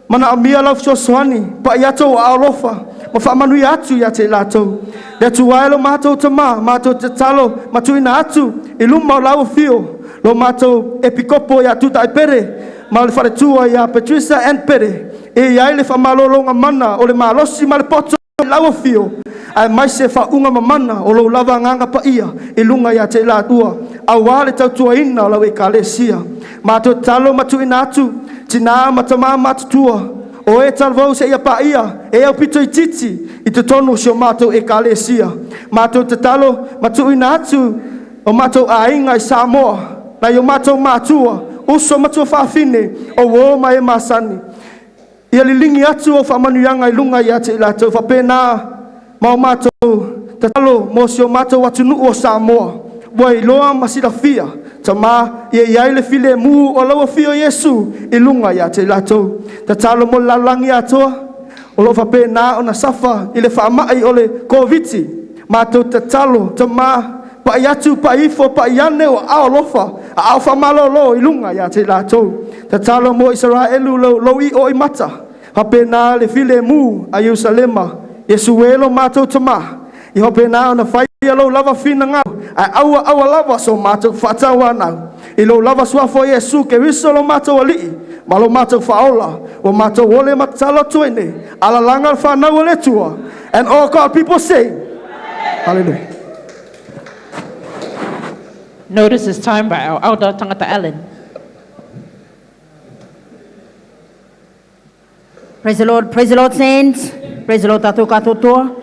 mana amia la soani pa ia to alofa. Ma fa manu ya atu ya te lato. Le tuaelo matou tama matou te talo matuina atu iluma la fio. Lo matou epikopo ya tutai pere. Ma le faretua ya Patricia and pere. E ai le whamalolonga mana o le malosi ma le poto lawa fio. Ai mai se whaunga mamana o lo lava nganga pa ia I lunga ia te Atua. A wale tautua ina o lau e kalesia. Mato talo matu ina atu, tina matama matutua. O e talvau se ia pa ia, e au pito I titi, I te tonu sio mato e kalesia. Mato te talo matu ina atu, o mato a inga I Samoa. Na yo mato matua, uso matua whaafine, o wo mai e masani. Ia lilingi atu o whamanuianga I lunga ia te ilatou whapena mau matou te talo mo sio matou atunu o Samoa wai loa masila fia tama ia iai le file mu o laua fio Yesu I lunga ia te ilatou te talo mo lalangi atoa o lo whapena o na safa I le whaamai o le COVID matou te talo tama pa iatu pa ifo pa iane o ao lofa a ao whamalolo I lunga ia te ilatou te talo mo Israelu lo I o I mata hapena le file mu a Yerusalema Yesuelo matou tama I hapena ona whaia lo lava fina ngau a aua lava so matou whatawa nau I lo lava suafo Yesu ke riso lo matou alii ma lo matou whaola o matou ole matala tuene ala langa whanau ole tua and all God people say hallelujah. Notice it's time by our elder Tangata Allen. Praise the Lord, saints. Praise the Lord, Tatua katoa.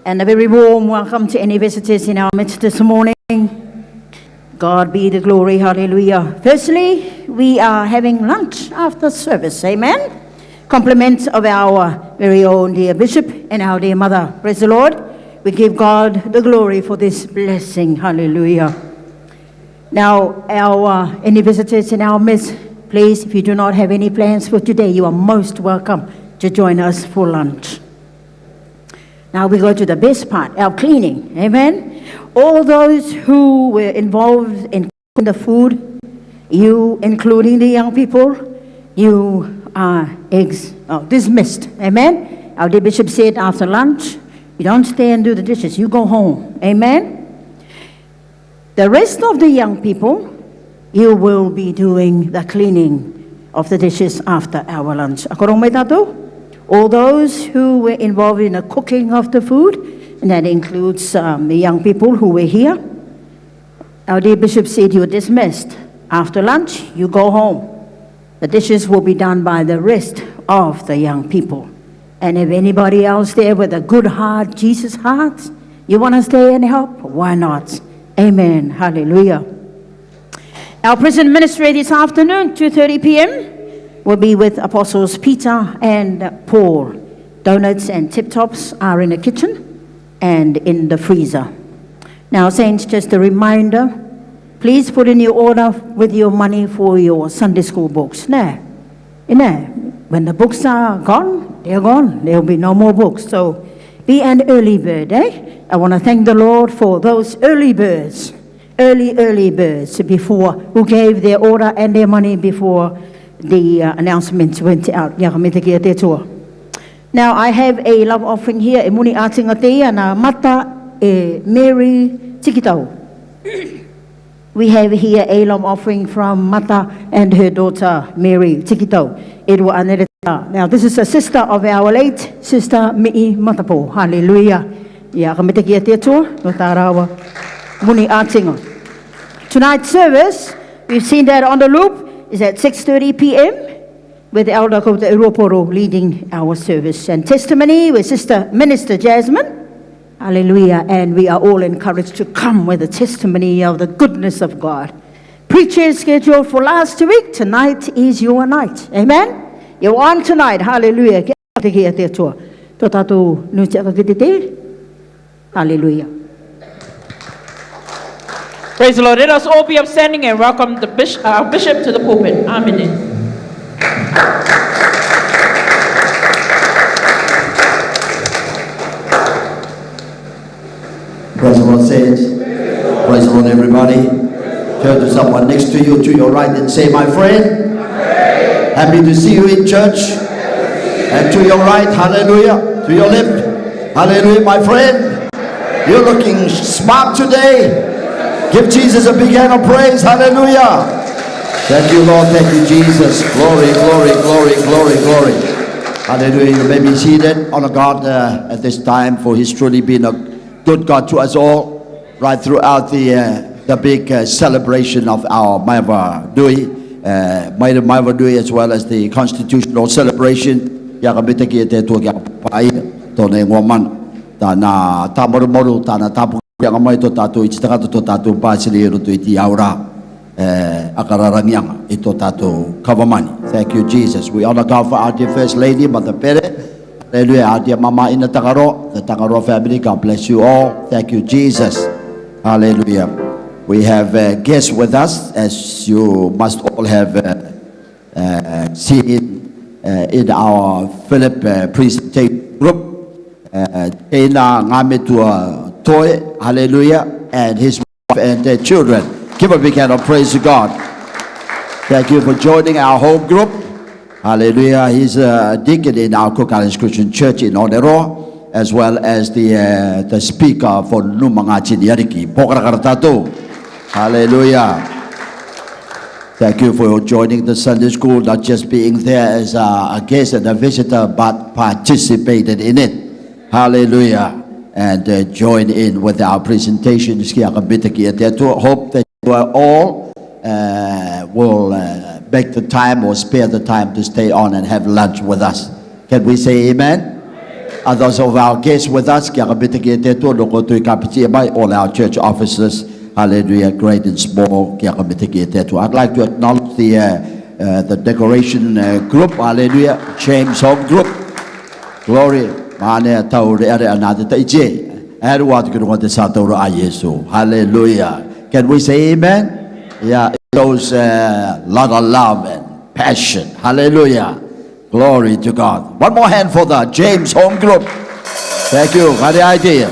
And a very warm welcome to any visitors in our midst this morning. God be the glory, hallelujah. Firstly, we are having lunch after service, amen. Compliments of our very own dear Bishop and our dear Mother. Praise the Lord. We give God the glory for this blessing, hallelujah. Now, any visitors in our midst, please, if you do not have any plans for today, you are most welcome to join us for lunch. Now we go to the best part, our cleaning, amen? All those who were involved in cooking the food, you, including the young people, you are dismissed, amen? Our dear Bishop said after lunch, you don't stay and do the dishes, you go home, amen? The rest of the young people, you will be doing the cleaning of the dishes after our lunch. Akarongo tatou? All those who were involved in the cooking of the food, and that includes the young people who were here. Our dear Bishop said you're dismissed. After lunch, you go home. The dishes will be done by the rest of the young people. And if anybody else there with a good heart, Jesus heart, you want to stay and help, why not? Amen. Hallelujah. Our prison ministry this afternoon, 2:30 p.m., will be with Apostles Peter and Paul. Donuts and tip-tops are in the kitchen and in the freezer. Now, saints, just a reminder, please put in your order with your money for your Sunday school books. Now, when the books are gone, they're gone. There'll be no more books. So be an early bird, eh? I want to thank the Lord for those early birds, early birds before, who gave their order and their money before the announcements went out. Now I have a love offering here. E muni atinga te ana mata e Mary Tikitau. We have here a love offering from Mata and her daughter Mary Tikitau. Now this is a sister of our late sister Mi'i Matapo. Hallelujah. Muni atinga. Tonight's service, we've seen that on the loop, is at 6:30 p.m. with Elder Verokura leading our service. And testimony with Sister Minister Jasmine. Hallelujah. And we are all encouraged to come with a testimony of the goodness of God. Preacher scheduled for last week. Tonight is your night. Amen? You're on tonight. Hallelujah. Hallelujah. Praise the Lord. Let us all be upstanding and welcome the our bishop to the pulpit. Amen. Praise the Lord, saints. Praise the Lord, everybody. Turn to someone next to you, to your right, and say, my friend, happy to see you in church. And to your right, hallelujah. To your left, hallelujah, my friend. You're looking smart today. Give Jesus a big hand of praise. Hallelujah. Thank you, Lord. Thank you, Jesus. Glory, glory, glory, glory, glory. Hallelujah. You may be seated. Honor God at this time, for He's truly been a good God to us all right throughout the big celebration of our Maiva Dui, as well as the constitutional celebration. Yang amai to tatu icitaka to tatu pasili rutu iti aura akararanyang ito tatu kavamani. Thank you, Jesus. We honor God for our dear First Lady, Mother Pere. Hallelujah. Our dear Mama in the Tangaro family. God bless you all. Thank you, Jesus. Hallelujah. We have guests with us, as you must all have seen in our Philip presentation group. Tena ngametua Toy, hallelujah, and his wife and their children. Give a big hand of praise to God. Thank you for joining our home group. Hallelujah. He's a deacon in our Cook Islands Christian Church in Aroa, as well as the speaker for Numangachin Yariki. Hallelujah. Thank you for joining the Sunday school, not just being there as a guest and a visitor, but participated in it. Hallelujah. And join in with our presentation. Hope that you all will make the time or spare the time to stay on and have lunch with us. Can we say amen? And those of our guests with us, all our church officers, hallelujah, great and small. I'd like to acknowledge the decoration group, hallelujah, James Home Group. Glory. Hallelujah. Can we say amen? Yeah, it shows a lot of love and passion. Hallelujah. Glory to God. One more hand for the James Home Group. Thank you for the idea.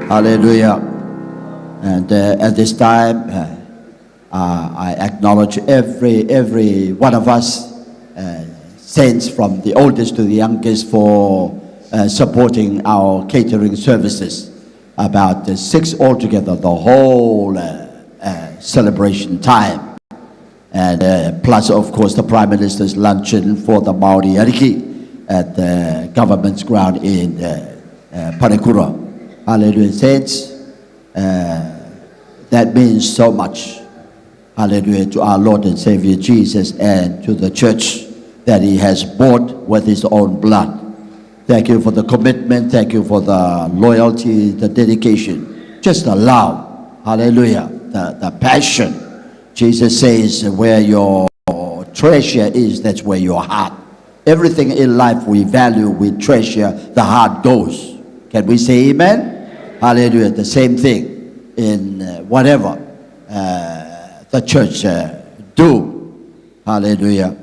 Hallelujah. And at this time, I acknowledge every one of us, saints from the oldest to the youngest, for supporting our catering services. About 6 altogether, the whole celebration time. And plus, of course, the Prime Minister's luncheon for the Maori at the government's ground in Parekura. Hallelujah, saints. That means so much. Hallelujah, to our Lord and Savior Jesus and to the church that He has bought with His own blood. Thank you for the commitment. Thank you for the loyalty, the dedication. Just the love. Hallelujah. The passion. Jesus says, where your treasure is, that's where your heart. Everything in life we value, we treasure, the heart goes. Can we say amen? Hallelujah. The same thing in whatever the church do. Hallelujah.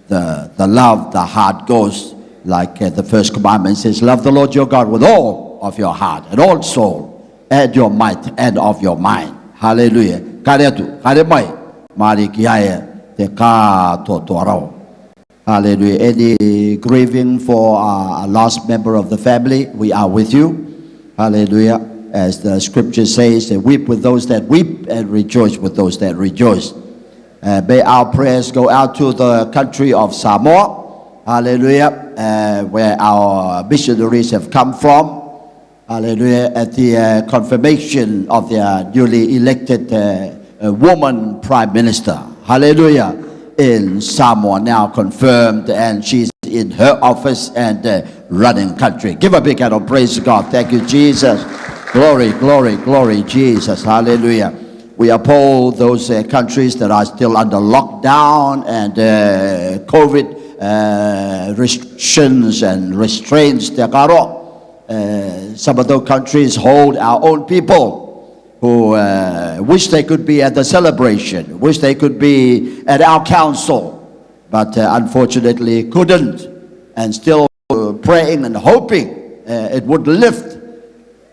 The love, the heart goes. Like the first commandment says, love the Lord your God with all of your heart and all soul and your might and of your mind. Hallelujah. Kare mai, mari kiae te ka to. Hallelujah. Any grieving for a lost member of the family, we are with you. Hallelujah. As the scripture says, weep with those that weep and rejoice with those that rejoice. May our prayers go out to the country of Samoa. Hallelujah. Where our missionaries have come from. Hallelujah. At the confirmation of their newly elected woman prime minister. Hallelujah. In Samoa, now confirmed, and she's in her office and running country. Give a big hand of praise to God. Thank you, Jesus. Glory, glory, glory, Jesus. Hallelujah. We uphold those countries that are still under lockdown and COVID restrictions and restraints. Some of those countries hold our own people who wish they could be at the celebration, wish they could be at our council, but unfortunately couldn't, and still praying and hoping it would lift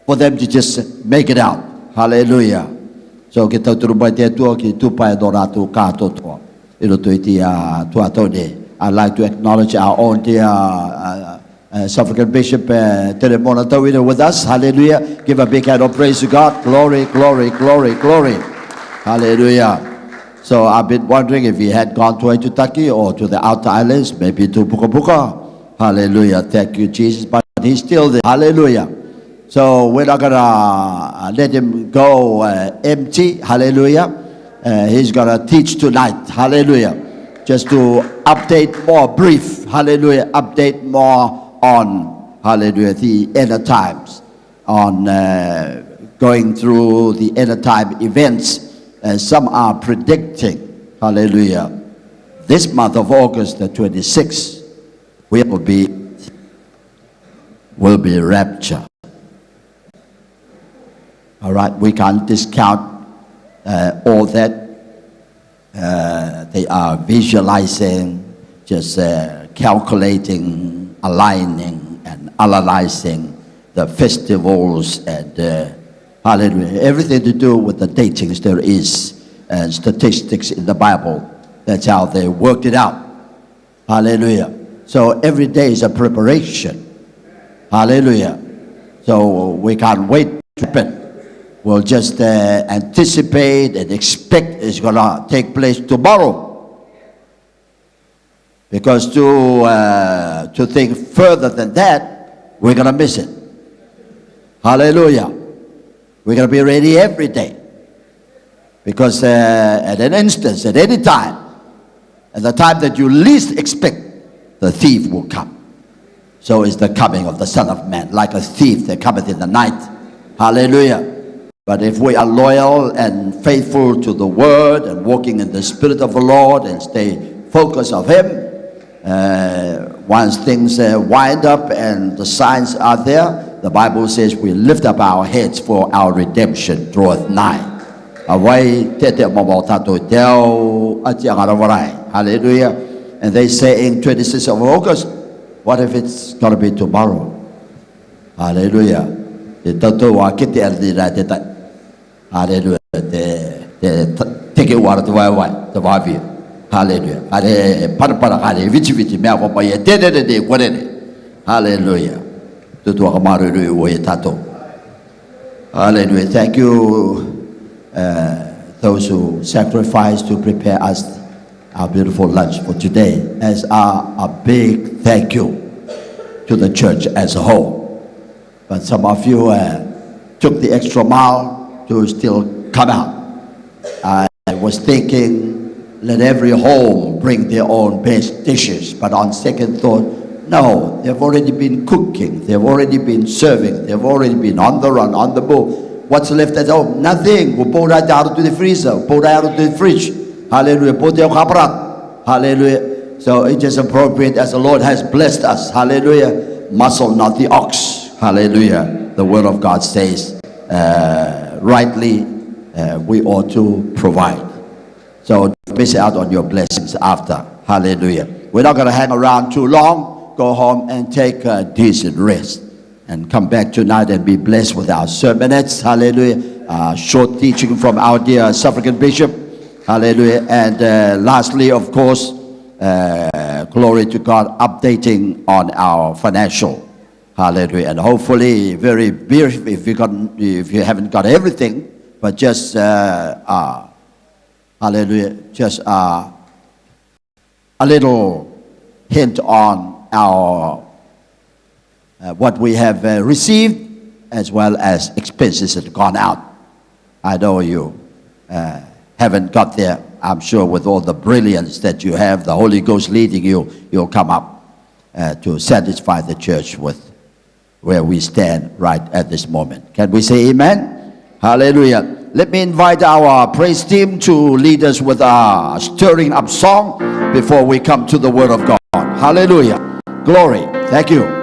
for them to just make it out. Hallelujah. So kita turun te tua ki tupai doratu kato tua. Ilo tuiti tua tone. I'd like to acknowledge our own dear Suffragan Bishop Telemona Tawina with us. Hallelujah. Give a big hand of praise to God. Glory, glory, glory, glory. Hallelujah. So I've been wondering if he had gone to Aitutaki or to the outer islands, maybe to Puka Puka. Hallelujah. Thank you, Jesus. But he's still there. Hallelujah. So we're not going to let him go empty. Hallelujah. He's going to teach tonight. Hallelujah. Just to update more brief. Hallelujah. Update more on, hallelujah, the end of times. On going through the end of time events. Some are predicting, hallelujah, this month of August the 26th will be rapture. All right, we can't discount all that. They are visualizing, just calculating, aligning and analyzing the festivals and hallelujah, everything to do with the datings there is and statistics in the Bible. That's how they worked it out. Hallelujah. So every day is a preparation. Hallelujah. So we can't wait to happen. We'll just anticipate and expect it's going to take place tomorrow. Because to think further than that, we're going to miss it. Hallelujah. We're going to be ready every day. Because at an instance, at any time, at the time that you least expect, the thief will come. So is the coming of the Son of Man, like a thief that cometh in the night. Hallelujah. But if we are loyal and faithful to the word and walking in the Spirit of the Lord and stay focused of Him, once things wind up and the signs are there, the Bible says we lift up our heads for our redemption draweth nigh. Hallelujah. And they say in 26th of August, what if it's going to be tomorrow? Hallelujah. Hallelujah. Take it water to Hallelujah. Hallelujah. Hallelujah. Thank you, those who sacrificed to prepare us our beautiful lunch for today, as a big thank you to the church as a whole. But some of you took the extra mile to still come out. I was thinking, let every home bring their own best dishes. But on second thought, no, they've already been cooking, they've already been serving, they've already been on the run, on the move. What's left at home? Nothing. We'll pour that out to the freezer, pour that out to the fridge. Hallelujah. Hallelujah. So it is appropriate as the Lord has blessed us. Hallelujah. Muscle not the ox. Hallelujah. The word of God says, rightly, we ought to provide. So don't miss out on your blessings after. Hallelujah. We're not going to hang around too long. Go home and take a decent rest. And come back tonight and be blessed with our sermonettes. Hallelujah. Short teaching from our dear Suffragan Bishop. Hallelujah. And lastly, of course, glory to God, updating on our financial. Hallelujah. And hopefully, very brief, if you haven't got everything, but just, hallelujah, just a little hint on our what we have received, as well as expenses that have gone out. I know you haven't got there. I'm sure with all the brilliance that you have, the Holy Ghost leading you, you'll come up to satisfy the church with where we stand right at this moment. Can we say amen? Hallelujah. Let me invite our praise team to lead us with a stirring up song before we come to the Word of God. Hallelujah. Glory. Thank you.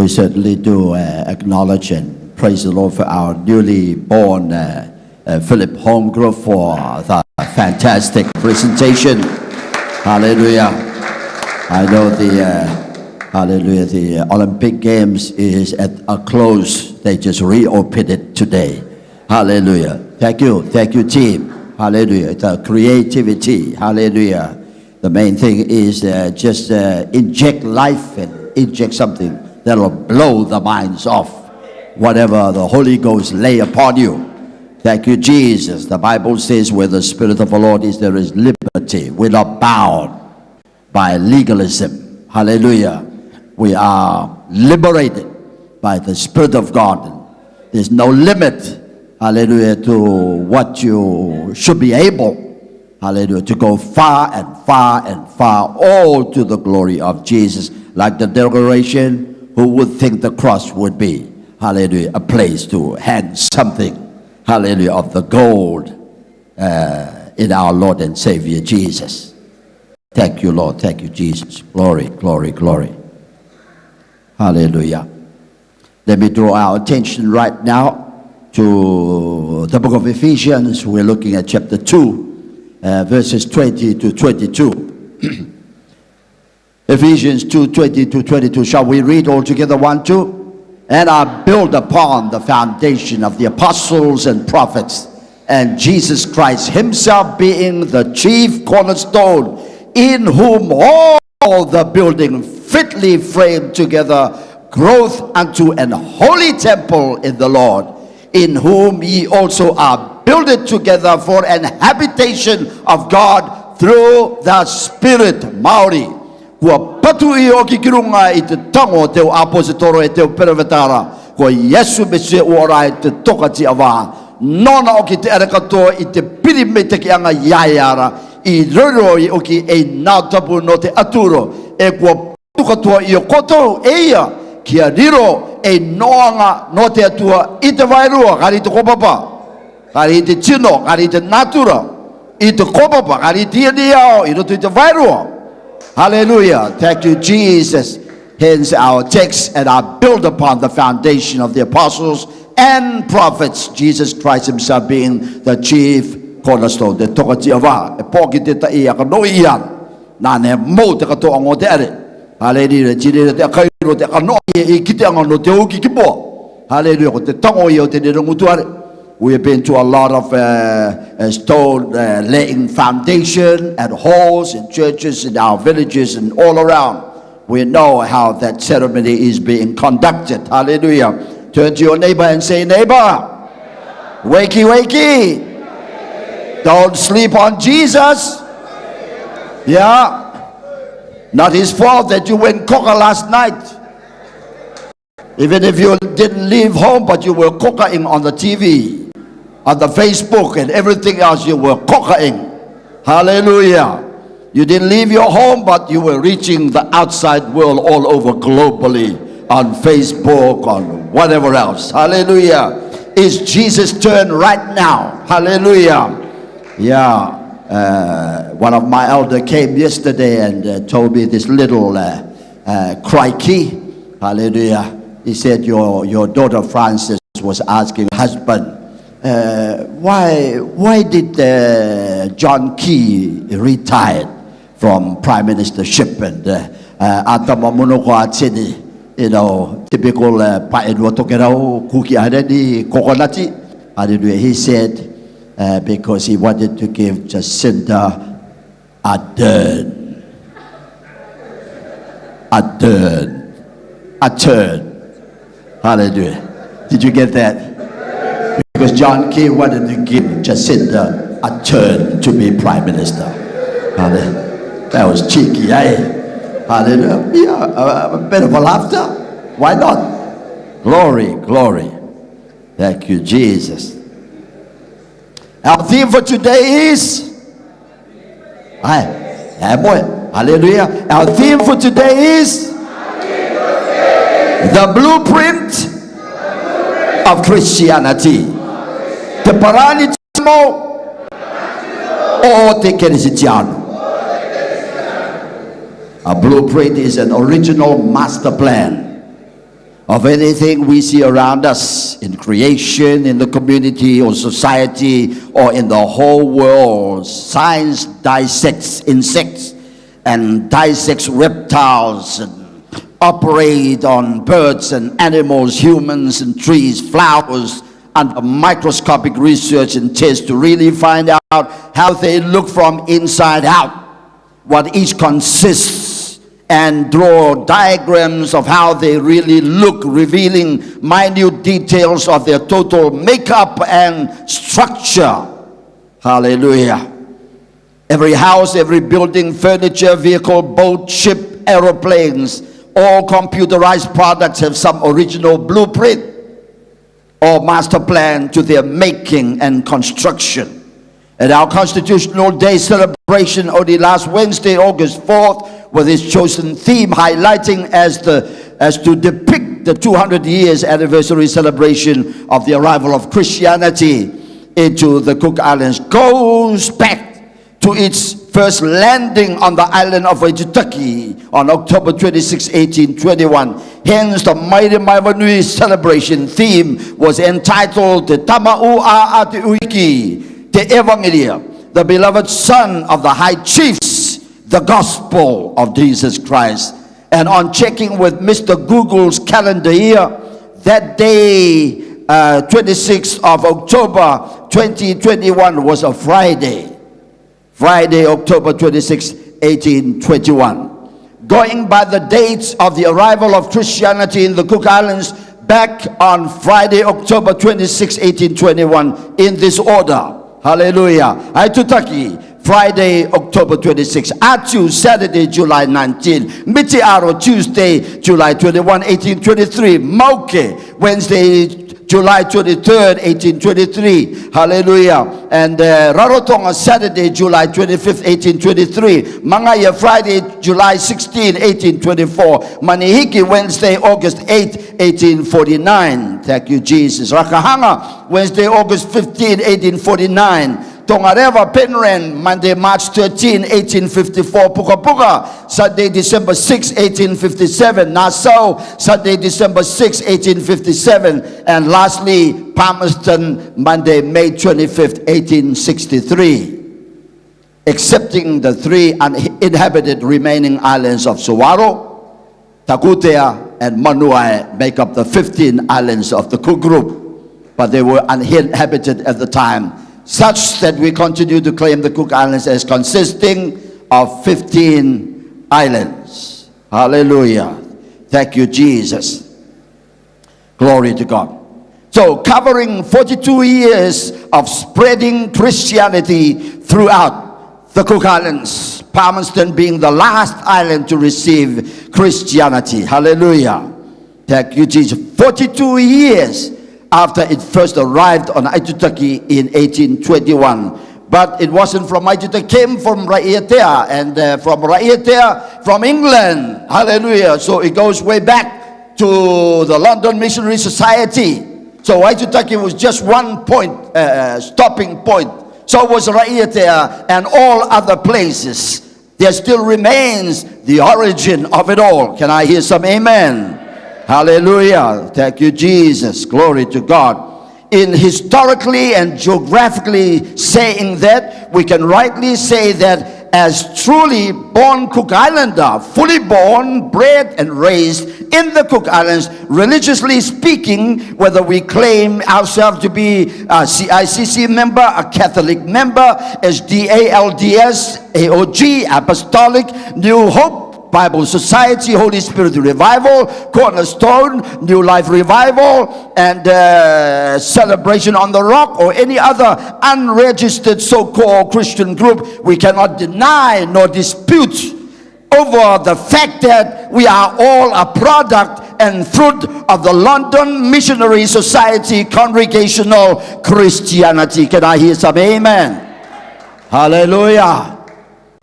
We certainly do acknowledge and praise the Lord for our newly born Philip Holmgrove for the fantastic presentation. Hallelujah. I know the Olympic Games is at a close. They just reopened it today. Hallelujah. Thank you team. Hallelujah. The creativity. Hallelujah. The main thing is just inject life and inject something that'll blow the minds off whatever the Holy Ghost lay upon you. Thank you, Jesus. The Bible says where the Spirit of the Lord is, there is liberty. We're not bound by legalism. Hallelujah. We are liberated by the Spirit of God. There's no limit, hallelujah, to what you should be able, hallelujah, to go far and far and far, all to the glory of Jesus. Like the declaration, who would think the cross would be, hallelujah, a place to hang something, hallelujah, of the gold in our Lord and Savior Jesus. Thank you, Lord. Thank you, Jesus. Glory, glory, glory. Hallelujah. Let me draw our attention right now to the book of Ephesians. We're looking at chapter 2, verses 20 to 22. Ephesians 2:20 to 22. Shall we read all together? 1, 2. And are built upon the foundation of the apostles and prophets, and Jesus Christ himself being the chief cornerstone, in whom all the building fitly framed together growth unto an holy temple in the Lord, in whom ye also are builded together for an habitation of God through the Spirit. Maori. Kua patu I o ki kirunga I te tango teo apositoro e teo perevetara. Kua Yesu Messia uaorai te toka ti awa. Nona o ki te arakatoa I te piri me te ki anga iaiara. I roro I o ki e nautapu no te aturo. E kua tukatoa I o kotou e ia. Kia riro e noanga no te atua I te vairua. Kari te kopapa. Kari te tino. Kari te natura. I te kopapa. Kari te ianiao. I roto I te vairua. Hallelujah. Thank you, Jesus. Hence our text, and are built upon the foundation of the apostles and prophets, Jesus Christ himself being the chief cornerstone. The tokati ava, e poki te tai akarongo ian. Nane mo te katoa ngo te are. Hallelujah. Jire te Kairua te akarongo I kite anga no te uki kipo. Hallelujah. Ko te tango I o te nerongutu are. We have been to a lot of stone laying foundation at halls in churches in our villages and all around. We know how that ceremony is being conducted. Hallelujah. Turn to your neighbor and say, neighbor, wakey, wakey. Don't sleep on Jesus. Yeah. Not his fault that you went coca last night. Even if you didn't leave home, but you were cocaing on the TV, on the Facebook and everything else, you were cocaing. Hallelujah. You didn't leave your home, but you were reaching the outside world all over globally, on Facebook, on whatever else. Hallelujah. It's Jesus' turn right now. Hallelujah. Yeah. One of my elder came yesterday and told me this little crikey. Hallelujah. He said, your daughter Frances was asking her husband, why did John Key retired from prime ministership? And you know, typical paedua tokerau kuki adeni kokonati. Hallelujah. He said because he wanted to give Jacinta a turn. Hallelujah. Did you get that? Because John Key wanted to give Jacinta a turn to be prime minister. Hallelujah. That was cheeky, eh? Hallelujah. Yeah, a bit of a laughter. Why not? Glory, glory. Thank you, Jesus. Our theme for today is hallelujah. Our theme for today is the blueprint of Christianity. Te parani tamo o te kerisitiano. A blueprint is an original master plan of anything we see around us in creation, in the community or society, or in the whole world. Science dissects insects and dissects reptiles and operate on birds and animals, humans and trees, flowers, under microscopic research and tests to really find out how they look from inside out, what each consists, and draw diagrams of how they really look, revealing minute details of their total makeup and structure. Hallelujah. Every house, every building, furniture, vehicle, boat, ship, aeroplanes, all computerized products have some original blueprint or master plan to their making and construction. At our Constitutional Day celebration only last Wednesday, August 4th, with its chosen theme highlighting as to depict the 200 years anniversary celebration of the arrival of Christianity into the Cook Islands, goes back to its first landing on the island of Wainepoto on October 26, 1821. Hence, the Mighty Maiwanui celebration theme was entitled Te Tamau a Ate Uiki, Te Evangelia, the beloved Son of the High Chiefs, the Gospel of Jesus Christ. And on checking with Mr. Google's calendar here, that day, 26th of October 2021 was a Friday. Friday, October 26, 1821. Going by the dates of the arrival of Christianity in the Cook Islands back on Friday, October 26, 1821, in this order. Hallelujah. Aitutaki, Friday, October 26. Atu, Saturday, July 19. Mitiaro, Tuesday, July 21, 1823. Mauke, Wednesday, July 23rd, 1823. Hallelujah. And Rarotonga, Saturday, July 25th, 1823. Mangaya, Friday, July 16, 1824. Manihiki, Wednesday, August 8, 1849. Thank you, Jesus. Rakahanga, Wednesday, August 15, 1849. Tongareva, Penryn, Monday, March 13, 1854. Puka Puka, Sunday, December 6, 1857. Nassau, Sunday, December 6, 1857. And lastly, Palmerston, Monday, May 25th, 1863. Excepting the three uninhabited remaining islands of Sawaro, Takutea, and Manuai make up the 15 islands of the Cook Group. But they were uninhabited at the time, such that we continue to claim the Cook Islands as consisting of 15 islands. Hallelujah. Thank you, Jesus. Glory to God. So, covering 42 years of spreading Christianity throughout the Cook Islands, Palmerston being the last island to receive Christianity. Hallelujah. Thank you, Jesus. 42 years after it first arrived on Aitutaki in 1821. But it wasn't from Aitutaki, it came from Raiatea, and from Raiatea, from England. Hallelujah. So it goes way back to the London Missionary Society. So Aitutaki was just one point, stopping point. So was Raiatea and all other places. There still remains the origin of it all. Can I hear some amen? Hallelujah. Thank you, Jesus. Glory to God. In historically and geographically saying that, we can rightly say that as truly born Cook Islander, fully born, bred and raised in the Cook Islands, religiously speaking, whether we claim ourselves to be a CICC member, a Catholic member, SDA, LDS, AOG, Apostolic, New Hope, Bible Society, Holy Spirit Revival, Cornerstone, New Life Revival, and Celebration on the Rock, or any other unregistered so-called Christian group, we cannot deny nor dispute over the fact that we are all a product and fruit of the London Missionary Society Congregational Christianity. Can I hear some amen? Hallelujah.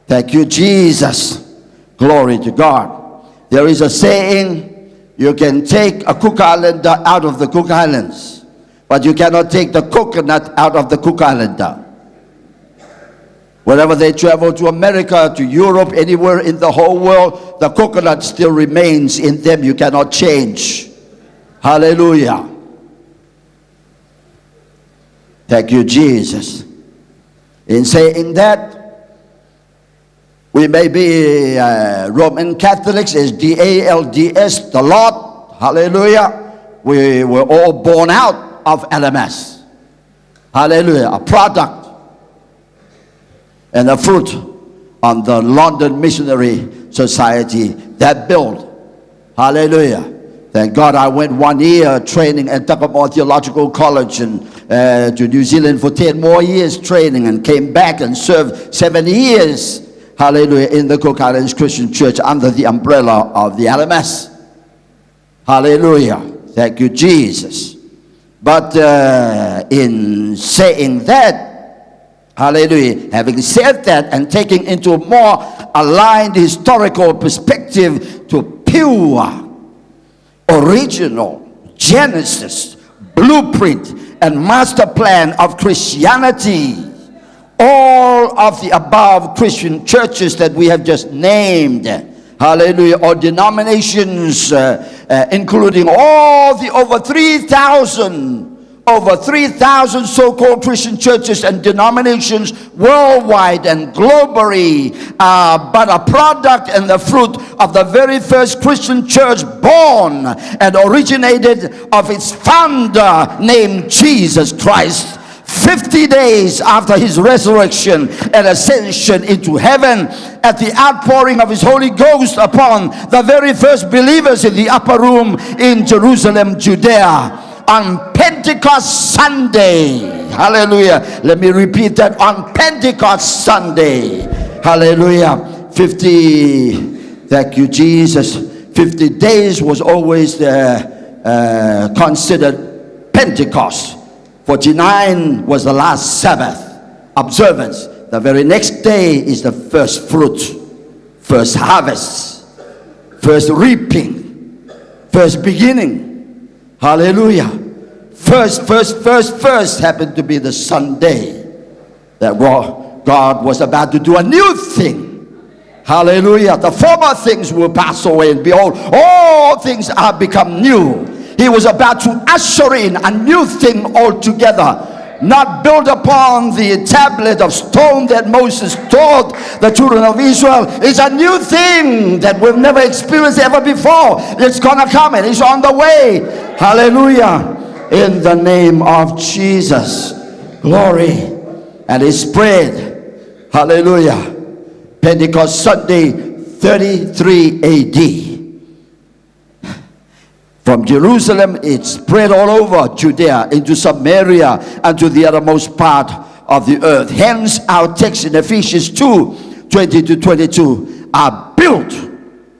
Thank you, Jesus. Glory to God. There is a saying, you can take a Cook Islander out of the Cook Islands, but you cannot take the coconut out of the Cook Islander. Whenever they travel to America, to Europe, anywhere in the whole world, the coconut still remains in them. You cannot change. Hallelujah. Thank you, Jesus. In saying that, we may be Roman Catholics, is DALDS, the Lord. Hallelujah. We were all born out of LMS. Hallelujah. A product and a fruit on the London Missionary Society that built. Hallelujah. Thank God I went 1 year training at Takapau Theological College and to New Zealand for 10 more years training, and came back and served 7 years, hallelujah, in the Cook Islands Christian Church under the umbrella of the LMS. Hallelujah. Thank you, Jesus. But in saying that, hallelujah, having said that and taking into a more aligned historical perspective to pure, original, Genesis, blueprint, and master plan of Christianity, all of the above Christian churches that we have just named, hallelujah, or denominations, including all the over 3,000 so-called Christian churches and denominations worldwide and globally, but a product and the fruit of the very first Christian church born and originated of its founder named Jesus Christ. 50 days after his resurrection and ascension into heaven, at the outpouring of his Holy Ghost upon the very first believers in the upper room in Jerusalem, Judea, on Pentecost Sunday. Hallelujah. Let me repeat that. On Pentecost Sunday. Hallelujah. 50, thank you, Jesus. 50 days was always considered Pentecost. 49 was the last Sabbath observance. The very next day is the first fruit, first harvest, first reaping, first beginning. Hallelujah. First happened to be the Sunday that God was about to do a new thing. Hallelujah. The former things will pass away, and behold, all things are become new. He was about to usher in a new thing altogether, not built upon the tablet of stone that Moses taught the children of Israel. It's a new thing that we've never experienced ever before. It's gonna come, and it's on the way. Hallelujah. In the name of Jesus. Glory. And it spread. Hallelujah. Pentecost Sunday, 33 AD. From Jerusalem, it spread all over Judea, into Samaria, and to the uttermost part of the earth. Hence, our text in Ephesians 2:20-22 are built,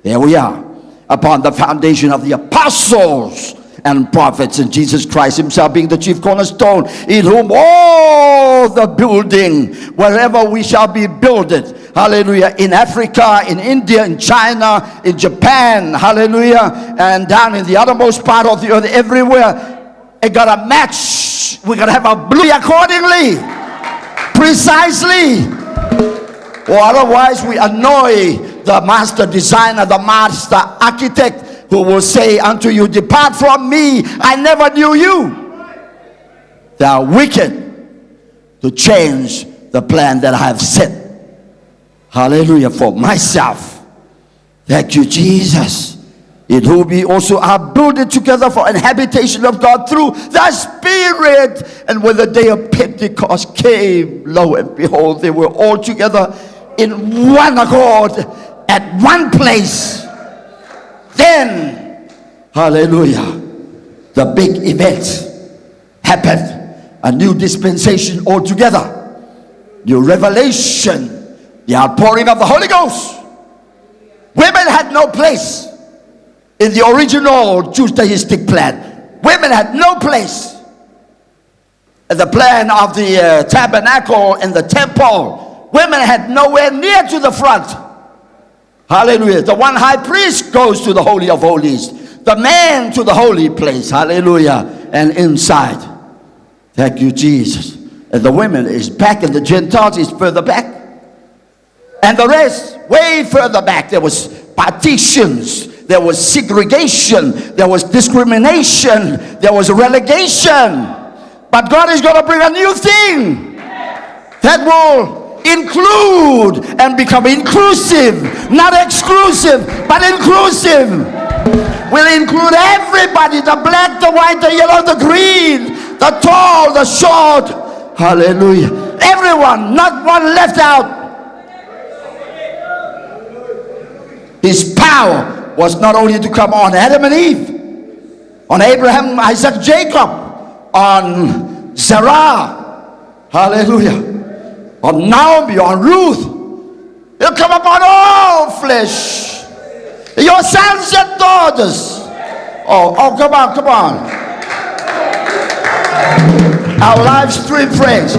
there we are, upon the foundation of the apostles and prophets, and Jesus Christ himself being the chief cornerstone, in whom all the building, wherever we shall be builded, hallelujah, in Africa, in India, in China, in Japan, hallelujah, and down in the uttermost part of the earth, everywhere, it got to match. We got to have a blue accordingly, precisely, or otherwise we annoy the master designer, the master architect, who will say unto you, depart from me, I never knew you. They are wicked to change the plan that I have set. Hallelujah, for myself. Thank you, Jesus. In whom we also are builded together for an habitation of God through the Spirit. And when the day of Pentecost came, lo and behold, they were all together in one accord at one place. Then, hallelujah, the big event happened. A new dispensation altogether. New revelation. The outpouring of the Holy Ghost. Women had no place in the original Judaistic plan. Women had no place in the plan of the tabernacle and the temple. Women had nowhere near to the front. Hallelujah. The one high priest goes to the Holy of Holies. The man to the holy place. Hallelujah. And inside. Thank you, Jesus. And the women is back, and the Gentiles is further back. And the rest, way further back. There was partitions. there was segregation, there was discrimination, there was relegation. But God is going to bring a new thing that will include and become inclusive, not exclusive, but inclusive. Will include everybody, the black, the white, the yellow, the green, the tall, the short. Hallelujah. Everyone, not one left out. His power was not only to come on Adam and Eve, on Abraham, Isaac, Jacob, on Sarah, hallelujah, on Naomi, on Ruth. He'll come upon all flesh. Your sons and daughters. Oh, come on. Our Livestream friends,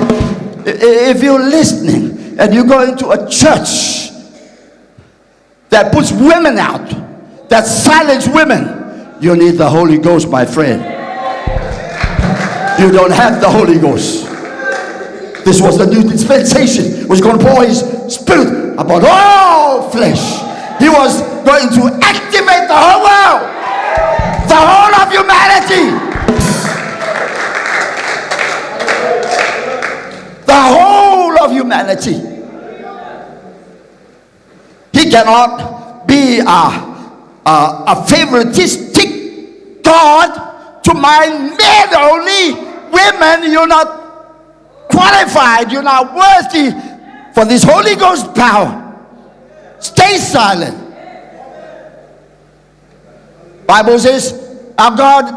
if you're listening and you go into a church that puts women out, that silence women, you need the Holy Ghost, my friend. You don't have the Holy Ghost. This was the new dispensation. He was going to pour his spirit upon all flesh. He was going to activate the whole world, the whole of humanity. The whole of humanity. He cannot be a favoritistic God to mind men only. Women, you're not qualified, you're not worthy for this Holy Ghost power. Stay silent. Bible says our God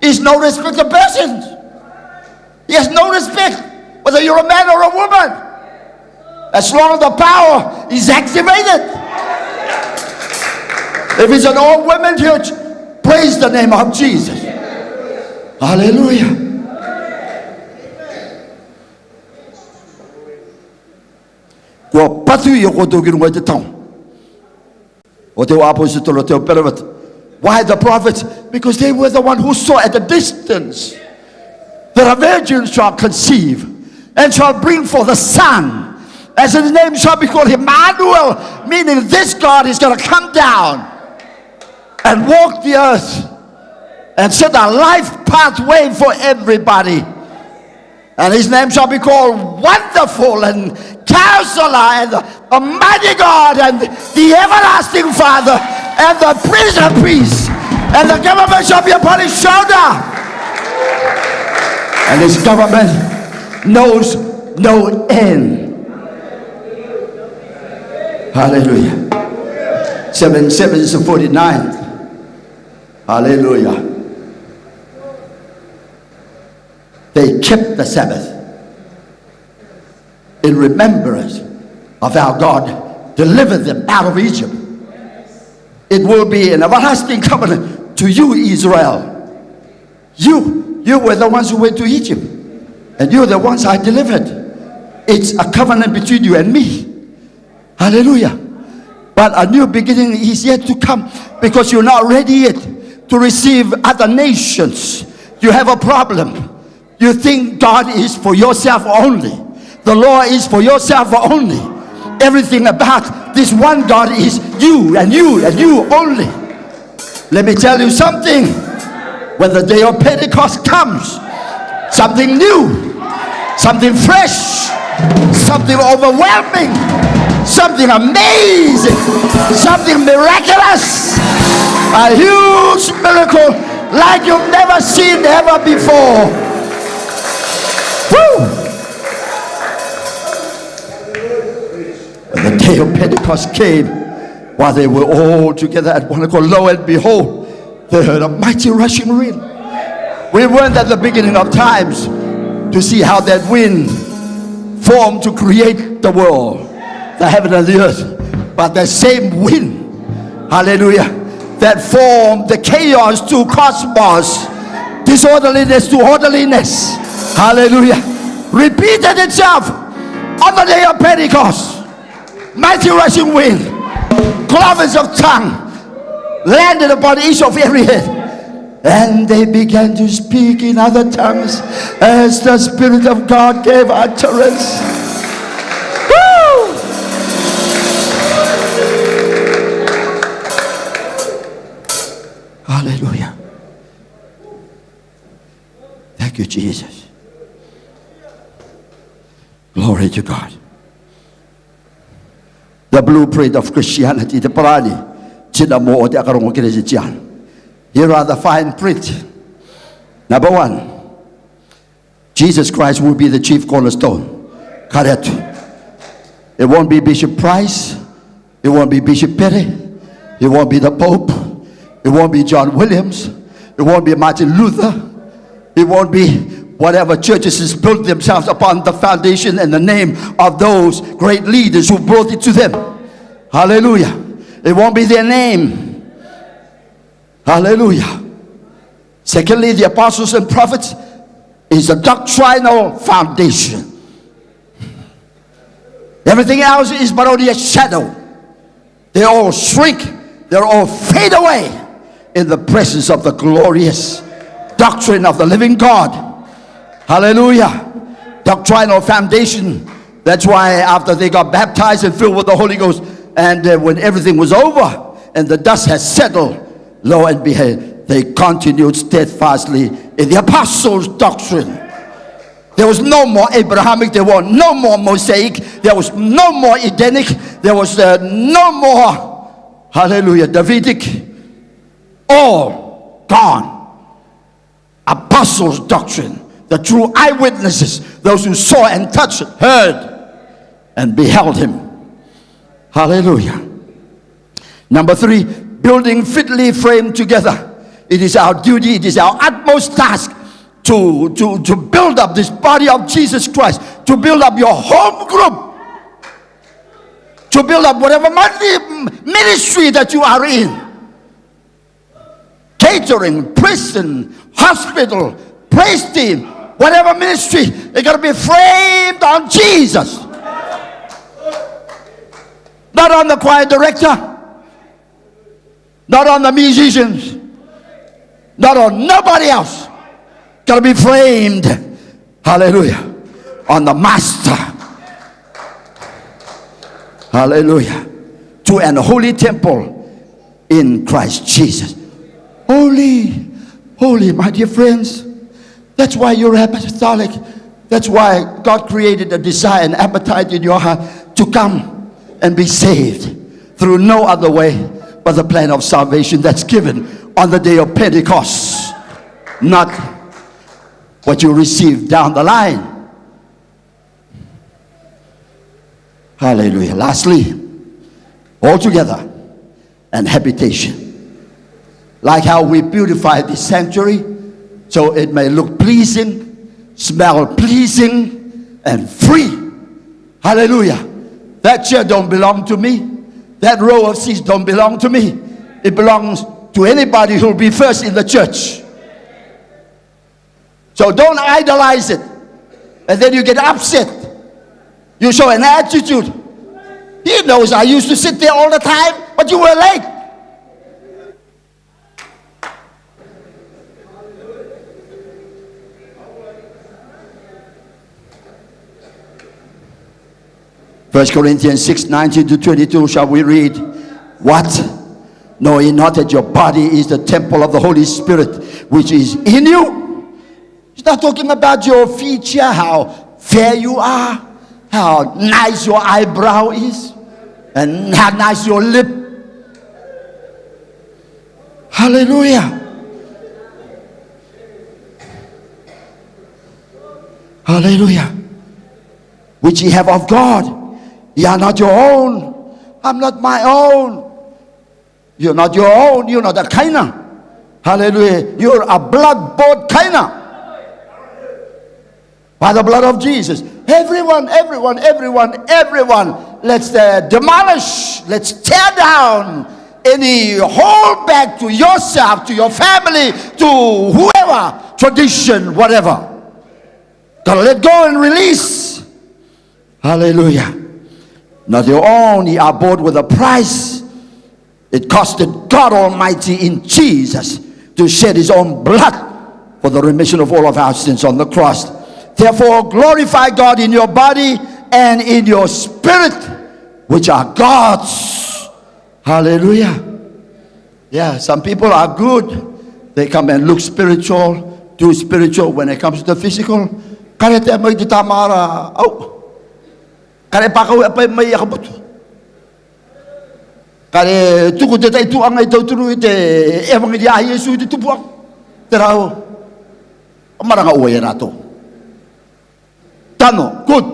is no respect of persons. He has no respect whether you're a man or a woman, as long as the power is activated. If it's an all-women church, praise the name of Jesus. Hallelujah. Why the prophets? Because they were the one who saw at a distance that a virgin shall conceive and shall bring forth a son, as his name shall be called Emmanuel, meaning this God is going to come down and walk the earth and set a life pathway for everybody. And his name shall be called Wonderful and Counselor and the Mighty God and the Everlasting Father and the Prince of Peace, and the government shall be upon his shoulder, and his government knows no end. Hallelujah. 7 is the 49th. Hallelujah. They kept the Sabbath in remembrance of how God delivered them out of Egypt. It will be an everlasting covenant to you, Israel. You were the ones who went to Egypt, and you're the ones I delivered. It's a covenant between you and me. Hallelujah. But a new beginning is yet to come, because you're not ready yet to receive other nations. You have a problem. You think God is for yourself only. The law is for yourself only. Everything about this one God is you and you and you only. Let me tell you something. When the day of Pentecost comes, something new, something fresh, something overwhelming, something amazing, something miraculous, a huge miracle like you've never seen ever before. Woo! When the day of Pentecost came, while they were all together at one accord, lo and behold, they heard a mighty rushing wind. We weren't at the beginning of times to see how that wind formed to create the world, the heaven and the earth. But the same wind, hallelujah, that formed the chaos to cosmos, disorderliness to orderliness, hallelujah, repeated itself on the day of Pentecost. Mighty rushing wind, clouds of tongue landed upon each of every head, and they began to speak in other tongues as the Spirit of God gave utterance. Woo! Hallelujah. Thank you, Jesus. Glory to God. The blueprint of Christianity, the parani, mo o te akarongo Christian. Here are the fine print. Number 1, Jesus Christ will be the chief cornerstone. Correct. It won't be Bishop Price. It won't be Bishop Perry. It won't be the Pope. It won't be John Williams. It won't be Martin Luther. It won't be whatever churches has built themselves upon the foundation and the name of those great leaders who brought it to them. Hallelujah. It won't be their name. Hallelujah. Secondly, the apostles and prophets is a doctrinal foundation. Everything else is but only a shadow. They all shrink. They all fade away in the presence of the glorious doctrine of the living God. Hallelujah. Doctrinal foundation. That's why after they got baptized and filled with the Holy Ghost, and when everything was over and the dust has settled, lo and behold, they continued steadfastly in the apostles' doctrine. There was no more Abrahamic, there was no more Mosaic, there was no more Edenic, there was no more, hallelujah, Davidic. All gone. Apostles' doctrine, the true eyewitnesses, those who saw and touched, heard, and beheld him. Hallelujah. Number 3, building fitly framed together. It is our duty, it is our utmost task to build up this body of Jesus Christ, to build up your home group, to build up whatever ministry that you are in. Catering, prison, hospital, praise team, whatever ministry, they got to be framed on Jesus. Not on the choir director, not on the musicians, not on nobody else. Got to be framed, hallelujah, on the master. Hallelujah. To an holy temple in Christ Jesus. Holy, holy, my dear friends. That's why you're apostolic. That's why God created a desire and appetite in your heart to come and be saved through no other way but the plan of salvation that's given on the day of Pentecost, not what you receive down the line. Hallelujah. Lastly, altogether, and habitation. Like how we beautify this sanctuary so it may look pleasing, smell pleasing, and free. Hallelujah. That chair don't belong to me. That row of seats don't belong to me. It belongs to anybody who'll be first in the church. So don't idolize it. And then you get upset. You show an attitude. He knows I used to sit there all the time, but you were late. First Corinthians 6:19-22, shall we read? What? Know ye not that your body is the temple of the Holy Spirit, which is in you? He's not talking about your feature, how fair you are, how nice your eyebrow is, and how nice your lip. Hallelujah. Hallelujah. Which ye have of God. Ye are not your own. I'm not my own. You're not your own. You're not a kaina. Hallelujah. You're a blood-bought kaina. By the blood of Jesus. Everyone. Let's demolish. Let's tear down any hold back to yourself, to your family, to whoever, tradition, whatever. Gotta let go and release. Hallelujah. Not your own, ye are bought with a price. It costed God Almighty in Jesus to shed his own blood for the remission of all of our sins on the cross. Therefore, glorify God in your body and in your spirit, which are God's. Hallelujah. Yeah, some people are good. They come and look spiritual, do spiritual. When it comes to the physical, kare te mai te tamara au. Kare pakau apa mai akabutu. Kare tuku te tai tuanga I tauturu I te evangelia a Yesu I te tupuang. Te rao. Maranga ua e rato. Tano, good.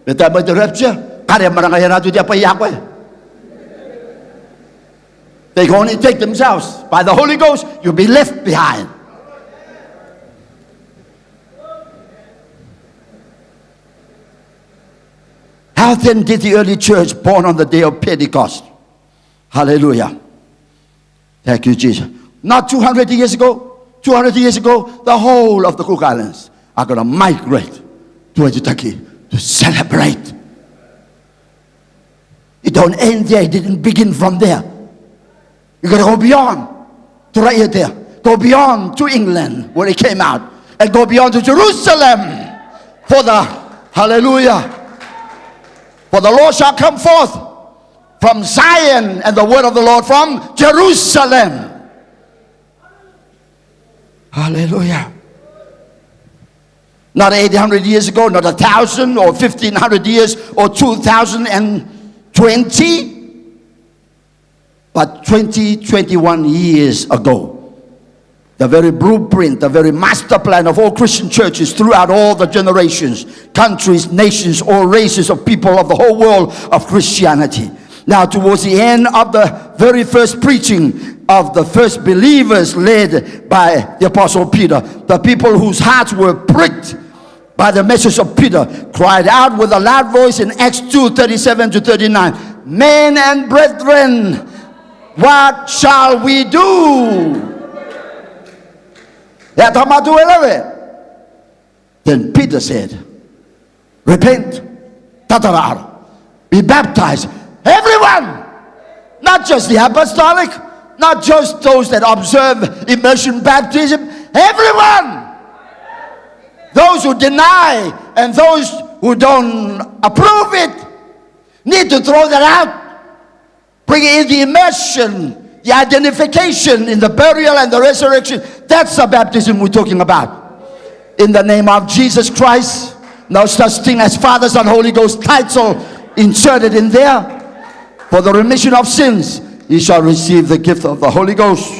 Me te mai te rapture, kare maranga e rato te apa I koe. They can only take themselves. By the Holy Ghost, you'll be left behind. How then did the early church born on the day of Pentecost? Hallelujah. Thank you, Jesus. Not 200 years ago. 200 years ago, the whole of the Cook Islands are going to migrate to Aitutaki to celebrate. It don't end there. It didn't begin from there. You got to go beyond to right here there. Go beyond to England where it came out. And go beyond to Jerusalem for the, hallelujah. For the Lord shall come forth from Zion and the word of the Lord from Jerusalem. Hallelujah. Not 800 years ago, not 1,000 or 1,500 years or 2020. But 21 years ago, the very blueprint, the very master plan of all Christian churches throughout all the generations, countries, nations, all races of people of the whole world of Christianity. Now, towards the end of the very first preaching of the first believers led by the Apostle Peter, the people whose hearts were pricked by the message of Peter cried out with a loud voice in Acts 2:37-39, "Men and brethren, what shall we do?" Then Peter said, "Repent, tatararo, be baptized, everyone, not just the apostolic, not just those that observe immersion baptism, everyone, those who deny and those who don't approve it, need to throw that out. Bring in the immersion, the identification in the burial and the resurrection. That's the baptism we're talking about. In the name of Jesus Christ, no such thing as Father, Son, Holy Ghost title inserted in there. For the remission of sins, ye shall receive the gift of the Holy Ghost."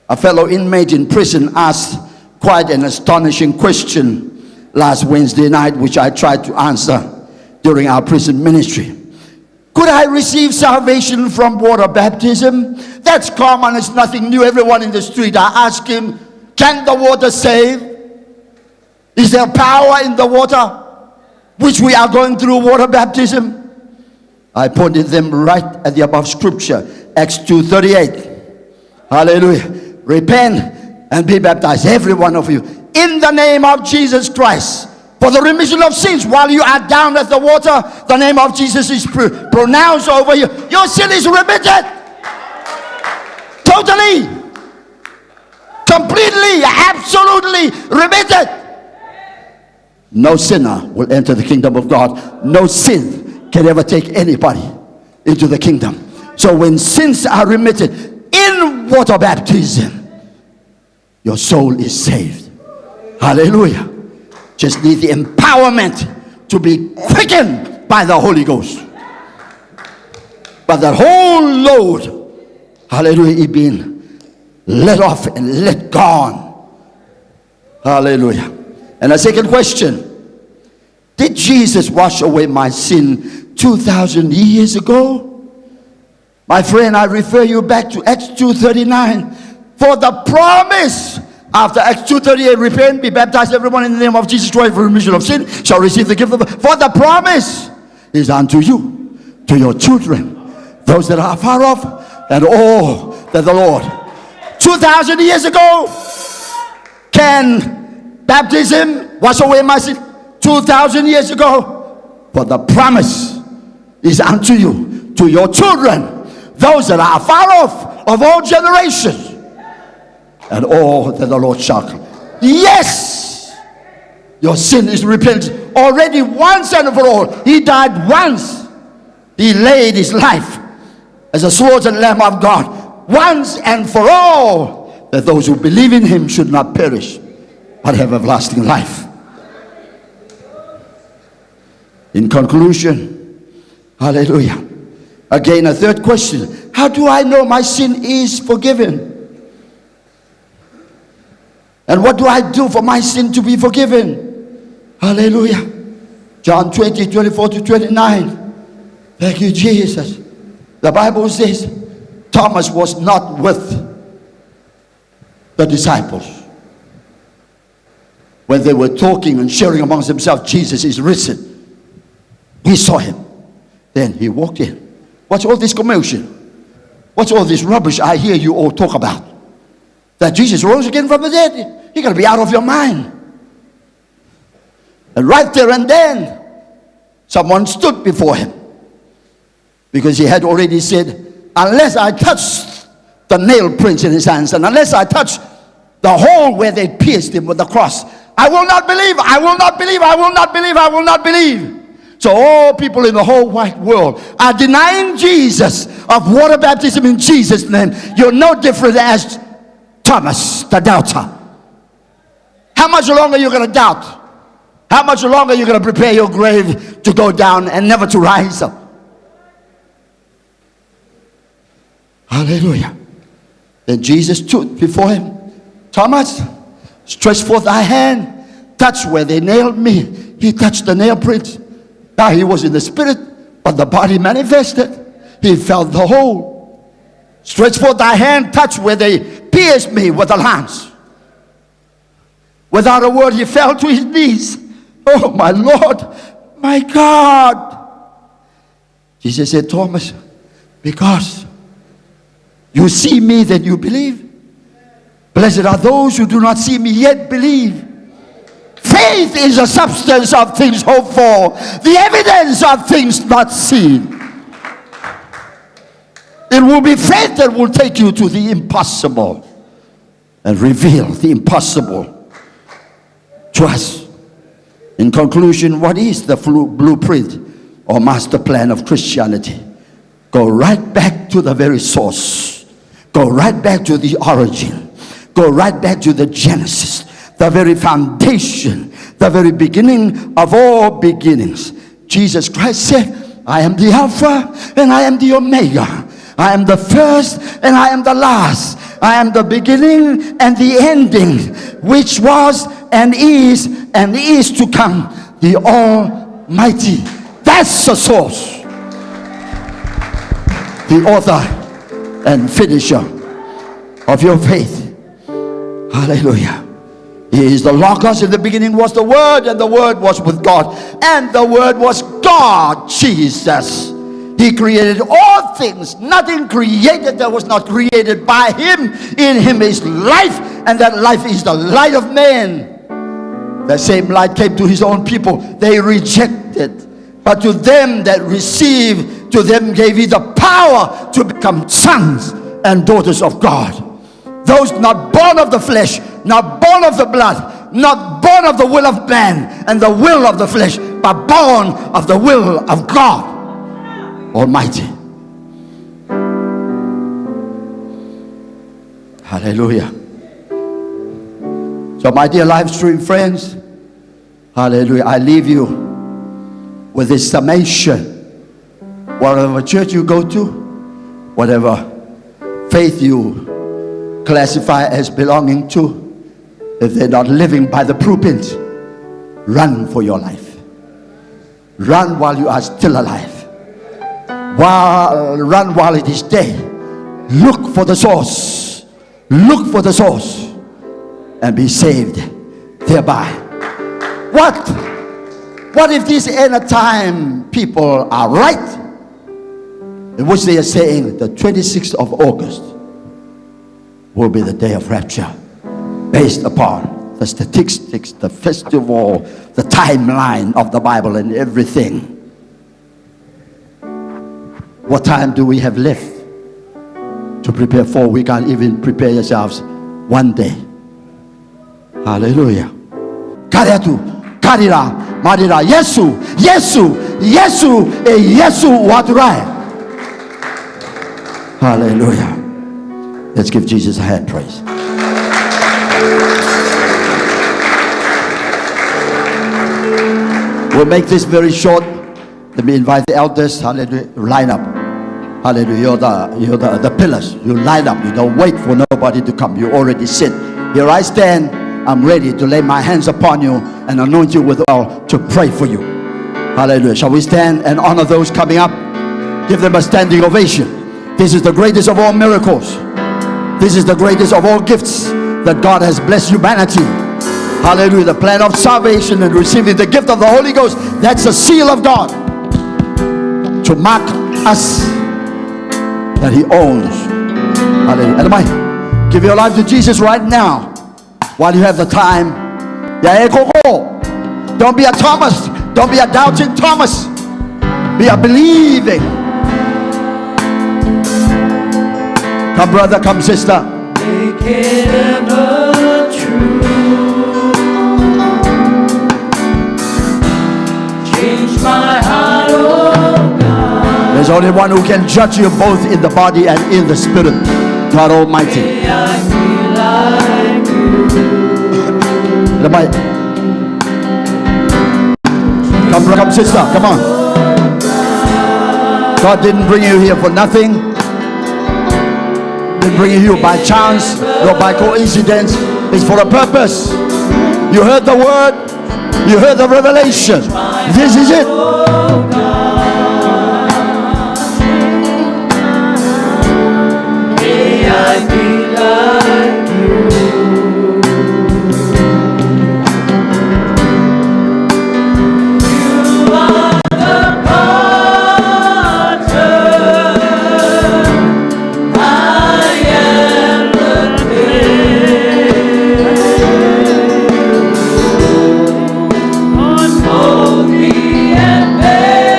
A fellow inmate in prison asked quite an astonishing question last Wednesday night, which I tried to answer during our prison ministry. Could I receive salvation from water baptism? That's common, it's nothing new. Everyone in the street, I ask him, can the water save? Is there power in the water which we are going through, water baptism? I pointed them right at the above scripture, Acts 2:38. Hallelujah. Repent and be baptized, every one of you, in the name of Jesus Christ, for the remission of sins. While you are down at the water, the name of Jesus is pronounced over you. Your sin is remitted. Totally. Completely, absolutely remitted. No sinner will enter the kingdom of God. No sin can ever take anybody into the kingdom. So when sins are remitted in water baptism, your soul is saved. Hallelujah. Just need the empowerment to be quickened by the Holy Ghost. But that whole load, hallelujah, is being let off and let gone. Hallelujah. And a second question: did Jesus wash away my sin 2,000 years ago? My friend, I refer you back to Acts 2:39. For the promise, after Acts 2:38, repent, be baptized, everyone, in the name of Jesus Christ for remission of sin, shall receive the gift of. For the promise is unto you, to your children, those that are far off, and all that the Lord. 2,000 years ago, can baptism wash away my sin? 2,000 years ago, for the promise is unto you, to your children, those that are far off, of all generations, and all that the Lord shall come. Yes, your sin is repented already once and for all. He died once. He laid his life as a slaughtered Lamb of God, once and for all, that those who believe in him should not perish, but have everlasting life. In conclusion, hallelujah. Again, a third question. How do I know my sin is forgiven? And what do I do for my sin to be forgiven? Hallelujah. John 20, 24 to 29. Thank you, Jesus. The Bible says Thomas was not with the disciples. When they were talking and sharing amongst themselves, Jesus is risen. He saw him. Then he walked in. What's all this commotion? What's all this rubbish I hear you all talk about? That Jesus rose again from the dead. You're going to be out of your mind. And right there and then, someone stood before him. Because he had already said, unless I touch the nail prints in his hands, and unless I touch the hole where they pierced him with the cross, I will not believe, I will not believe, I will not believe, I will not believe. So all people in the whole wide world are denying Jesus of water baptism in Jesus' name. You're no different as Thomas, the doubter. How much longer are you going to doubt? How much longer are you going to prepare your grave to go down and never to rise up? Hallelujah. Then Jesus stood before him. Thomas, stretch forth thy hand. Touch where they nailed me. He touched the nail print. Now he was in the spirit, but the body manifested. He felt the hole. Stretch forth thy hand, touch where they pierced me with the lance. Without a word, he fell to his knees. Oh, my Lord, my God. Jesus said, Thomas, because you see me, then you believe. Blessed are those who do not see me yet believe. Faith is the substance of things hoped for, the evidence of things not seen. It will be faith that will take you to the impossible and reveal the impossible to us. In conclusion, what is the blueprint or master plan of Christianity? Go right back to the very source. Go right back to the origin. Go right back to the Genesis. The very foundation, the very beginning of all beginnings. Jesus Christ said, I am the Alpha and I am the Omega. I am the first and I am the last. I am the beginning and the ending, which was and is to come, the Almighty. That's the source. The author and finisher of your faith. Hallelujah. He is the Logos. In the beginning was the Word, and the Word was with God, and the Word was God, Jesus. He created all things. Nothing created that was not created by him. In him is life, and that life is the light of man. The same light came to his own people. They rejected. But to them that received, to them gave he the power to become sons and daughters of God. Those not born of the flesh, not born of the blood, not born of the will of man and the will of the flesh, but born of the will of God Almighty. Hallelujah. So my dear Livestream friends, hallelujah, I leave you with this summation. Whatever church you go to, whatever faith you classify as belonging to, if they're not living by the blueprint, run for your life. Run while you are still alive. Run while it is day. Look for the source. Look for the source and be saved thereby. What if these end of time people are right, in which they are saying the 26th of August will be the day of rapture, based upon the statistics, the festival, the timeline of the Bible and everything? What time do we have left to prepare for? We can't even prepare yourselves one day. Hallelujah. Kareatu, Karira, Marira, Yesu, Yesu, Yesu, Yesu, uaorai. Hallelujah. Let's give Jesus a hand praise. We'll make this very short. Let me invite the elders. Hallelujah. Line up. Hallelujah. You're the pillars. You line up. You don't wait for nobody to come. You already sit. Here I stand. I'm ready to lay my hands upon you and anoint you with oil to pray for you. Hallelujah. Shall we stand and honor those coming up? Give them a standing ovation. This is the greatest of all miracles. This is the greatest of all gifts that God has blessed humanity. Hallelujah. The plan of salvation and receiving the gift of the Holy Ghost. That's the seal of God to mark us that He owns. Hallelujah. Elamai, give your life to Jesus right now while you have the time. Don't be a Thomas. Don't be a doubting Thomas. Be a believing. Come brother, come sister. Make it ever true. Change my heart, oh God. There's only one who can judge you both in the body and in the spirit. God Almighty. May I be like you. Come brother, come sister, come on. God didn't bring you here for nothing. Didn't bring you here by chance nor by coincidence. It's for a purpose. You heard the word. You heard the revelation. This is it. May I be like you. You are the potter. I am the clay. Mold me and make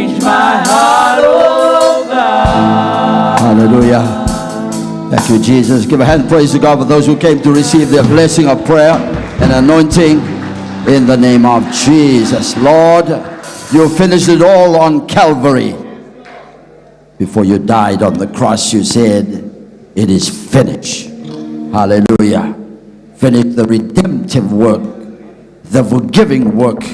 change my heart, oh God. Hallelujah. Thank you, Jesus. Give a hand praise to God for those who came to receive their blessing of prayer and anointing in the name of Jesus. Lord, you finished it all on Calvary. Before you died on the cross, you said, it is finished. Hallelujah. Finish the redemptive work, the forgiving work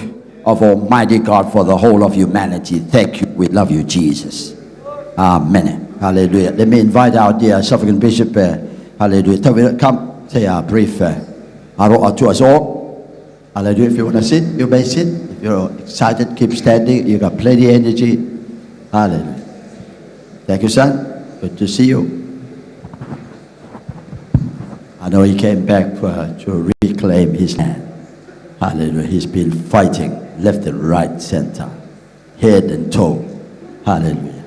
of Almighty God for the whole of humanity. Thank you. We love you, Jesus. Amen. Hallelujah. Let me invite our dear Suffragan Bishop. Hallelujah. Come say a brief aroa to us all. Hallelujah. If you want to sit, you may sit. If you're excited, keep standing. You got plenty of energy. Hallelujah. Thank you, son. Good to see you. I know he came back to reclaim his land. Hallelujah. He's been fighting left and right, center, head and toe. Hallelujah.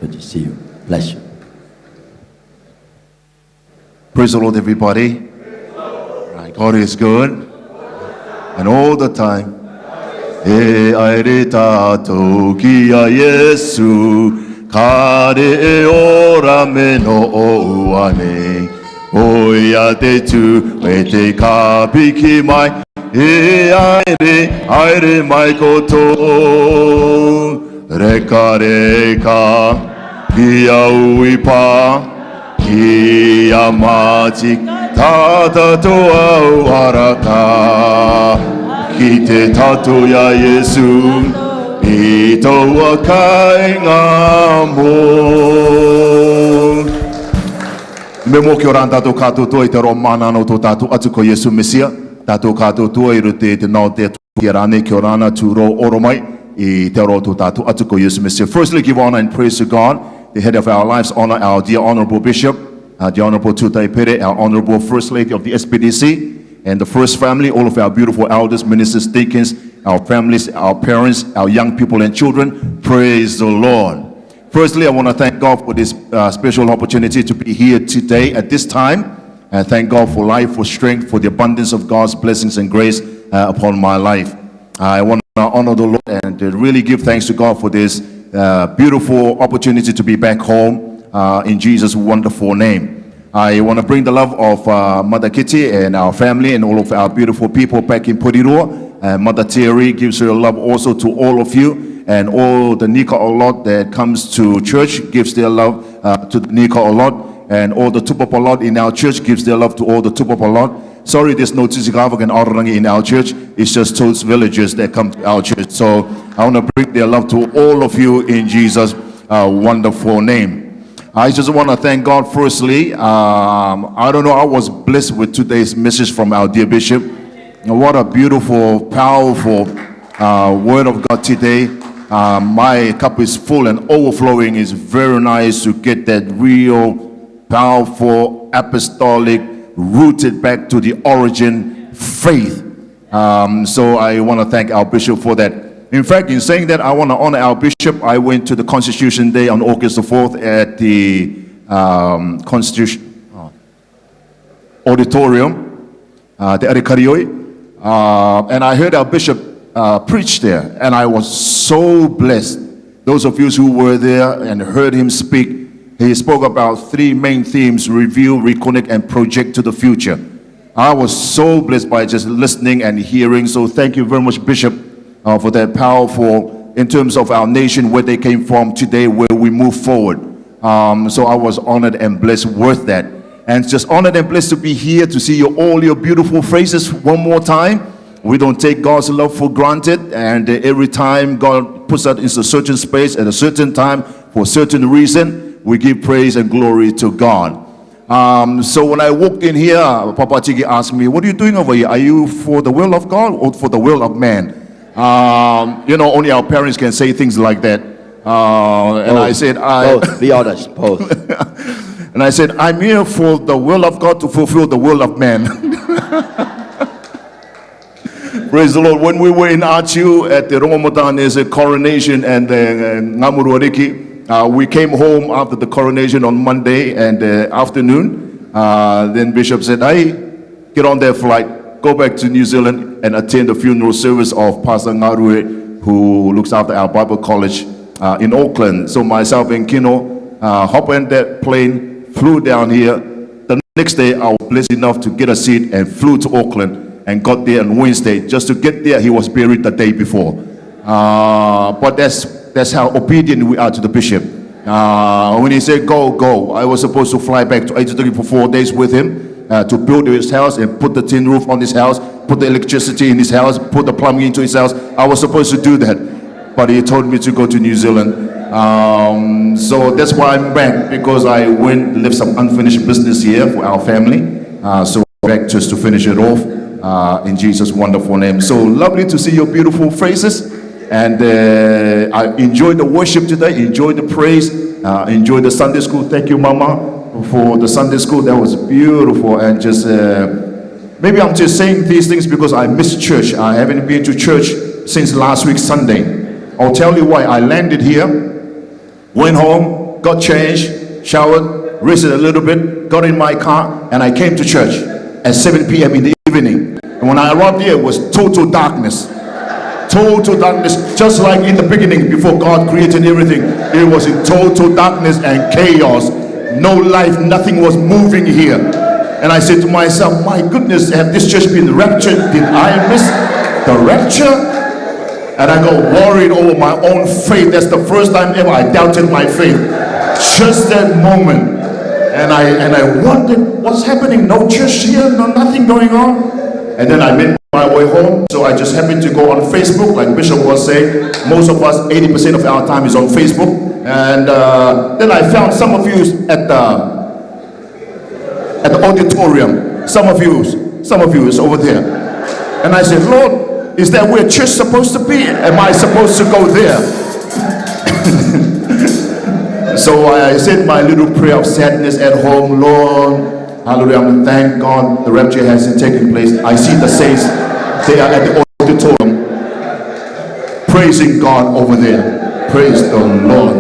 Good to see you. Bless you. Praise the Lord, everybody. Right, God is good. And all the time. E aere tātou ki a Yesu, kare e ora me no o uane. Oia te tu, e te kapiki mai, e aere mai kotou. Reka reka, ki a uipa, ki a mati, tata toa uaraka. Ki te tatu ya Yesu, i toa kainga mo. Me mo ki ora tātou kātou toa i te roa mana no tō tātou atu ko Yesu Mesia. Tātou kātou toa i rute te nao te atu rane ki orana tū ro oro mai i te roa tō tātou atu ko Yesu Mesia. Firstly, give honor and praise to God, the head of our lives. Honor our dear Honorable Bishop, the Honorable Teokotai Kare, our Honorable First Lady of the SPDC, and the first family, all of our beautiful elders, ministers, deacons, our families, our parents, our young people and children. Praise the Lord. Firstly, I want to thank God for this special opportunity to be here today at this time. And thank God for life, for strength, for the abundance of God's blessings and grace upon my life. I want to honor the Lord and really give thanks to God for this beautiful opportunity to be back home in Jesus' wonderful name. I want to bring the love of Mother Kitty and our family and all of our beautiful people back in Porirua. Mother Terry gives her love also to all of you. And all the Nika Olot that comes to church gives their love to the Nika Olot. And all the Tupapalot in our church gives their love to all the Tupapalot. Sorry, there's no Tizikavak and Orongaia in our church. It's just those villagers that come to our church. So I want to bring their love to all of you in Jesus' wonderful name. I just want to thank God firstly. I don't know, I was blessed with today's message from our dear Bishop. What a beautiful, powerful word of God today. My cup is full and overflowing. It's very nice to get that real, powerful, apostolic, rooted back to the origin faith. So I want to thank our bishop for that. In fact, in saying that, I want to honor our bishop. I went to the Constitution Day on August the 4th at the Constitution Auditorium, the Arikarioi, and I heard our bishop preach there, and I was so blessed. Those of you who were there and heard him speak, he spoke about three main themes: review, reconnect, and project to the future. I was so blessed by just listening and hearing. So thank you very much, Bishop, for that powerful, in terms of our nation, where they came from today, where we move forward. So I was honored and blessed with that. And just honored and blessed to be here, to see all your beautiful faces one more time. We don't take God's love for granted, and every time God puts us in a certain space at a certain time for a certain reason, we give praise and glory to God. So when I walked in here, Papa Chigi asked me, "What are you doing over here? Are you for the will of God or for the will of man?" You know, only our parents can say things like that. And I said, both. Be honest, both. And I said, I'm here for the will of God to fulfill the will of man. Praise the Lord. When we were in Atua at the Rongomotane's coronation and the Ngamuruariki, we came home after the coronation on Monday and afternoon. Then Bishop said, "Hey, get on that flight, go back to New Zealand and attend the funeral service of Pastor Ngaruhe who looks after our Bible college in Auckland. So myself and Kino hopped on that plane, flew down here. The next day, I was blessed enough to get a seat and flew to Auckland and got there on Wednesday. Just to get there, he was buried the day before. But that's how obedient we are to the bishop. When he said go, go, I was supposed to fly back to Aitutuki for 4 days with him to build his house and put the tin roof on his house, put the electricity in his house, put the plumbing into his house. I was supposed to do that, but he told me to go to New Zealand. So that's why I'm back, because I went left some unfinished business here for our family. So back just to finish it off in Jesus' wonderful name. So lovely to see your beautiful faces. And I enjoyed the worship today, enjoyed the praise, enjoyed the Sunday school. Thank you, Mama, for the Sunday school. That was beautiful. And just, maybe I'm just saying these things because I miss church. I haven't been to church since last week, Sunday. I'll tell you why. I landed here, went home, got changed, showered, rested a little bit, got in my car, and I came to church at 7 p.m. in the evening. And when I arrived here, it was total darkness. Total darkness, just like in the beginning, before God created everything. It was in total darkness and chaos. No life, nothing was moving here. And I said to myself, my goodness, have this church been raptured? Did I miss the rapture? And I got worried over my own faith. That's the first time ever I doubted my faith. Just that moment. And I wondered, what's happening? No church here, no nothing going on. And then I made my way home, so I just happened to go on Facebook, like Bishop was saying. Most of us, 80% of our time is on Facebook. And then I found some of you at the auditorium. Some of you is over there. And I said, Lord, is that where church is supposed to be? Am I supposed to go there? So I said my little prayer of sadness at home. Lord, hallelujah, I'm thank God the rapture hasn't taken place. I see the saints, they are at the auditorium praising God over there. Praise the Lord.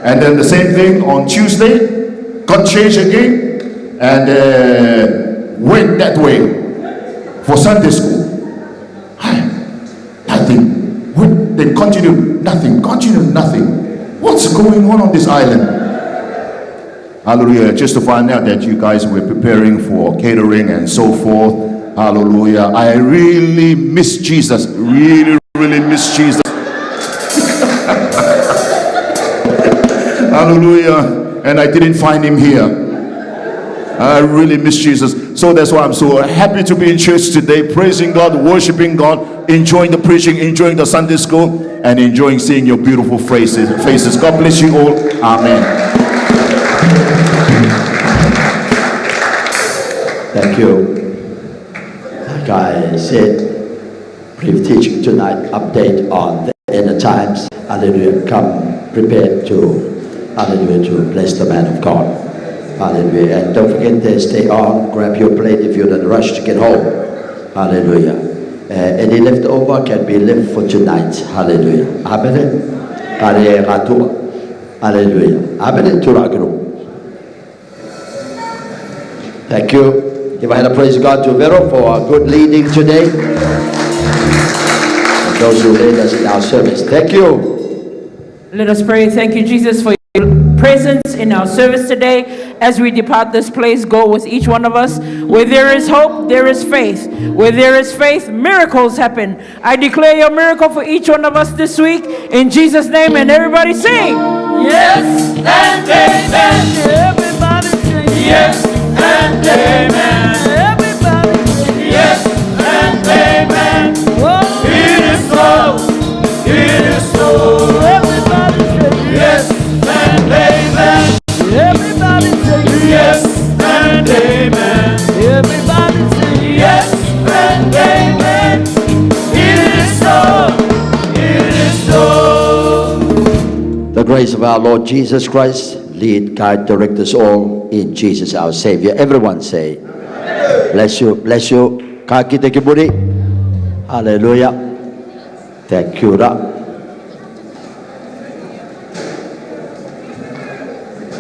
And then the same thing on Tuesday, got changed again and went that way for Sunday school. Nothing. They continue nothing. What's going on this island? Hallelujah. Just to find out that you guys were preparing for catering and so forth. Hallelujah. I really miss Jesus. Really miss Jesus. Hallelujah. And I didn't find him here. I really miss Jesus. So that's why I'm so happy to be in church today, praising God, worshiping God, enjoying the preaching, enjoying the Sunday school, and enjoying seeing your beautiful faces. God bless you all. Amen. Thank you. Like I said, brief teaching tonight, update on the end times. Hallelujah. Come prepared to, hallelujah, to bless the man of God. Hallelujah. And don't forget to stay on, grab your plate if you're in a rush to get home. Hallelujah. Any leftover can be left for tonight. Hallelujah. Amen. Kare Atua. Hallelujah. Amen. Thank you. Give a hand of praise to God to Vero for a good leading today. And those who led us in our service. Thank you. Let us pray. Thank you, Jesus, for your presence in our service today. As we depart this place, go with each one of us. Where there is hope, there is faith. Where there is faith, miracles happen. I declare your miracle for each one of us this week in Jesus' name. And everybody sing. Yes and amen. Everybody sing. Yes and amen. Everybody sing. Yes and amen. Whoa. It is so. It is so. Everybody sing. Yes and amen. Everybody say yes and amen. Everybody say yes and amen. It is so. It is so. The grace of our Lord Jesus Christ lead, guide, direct us all in Jesus our Savior. Everyone say, bless you, bless you. Ka kite kiburi. Hallelujah. Thank you.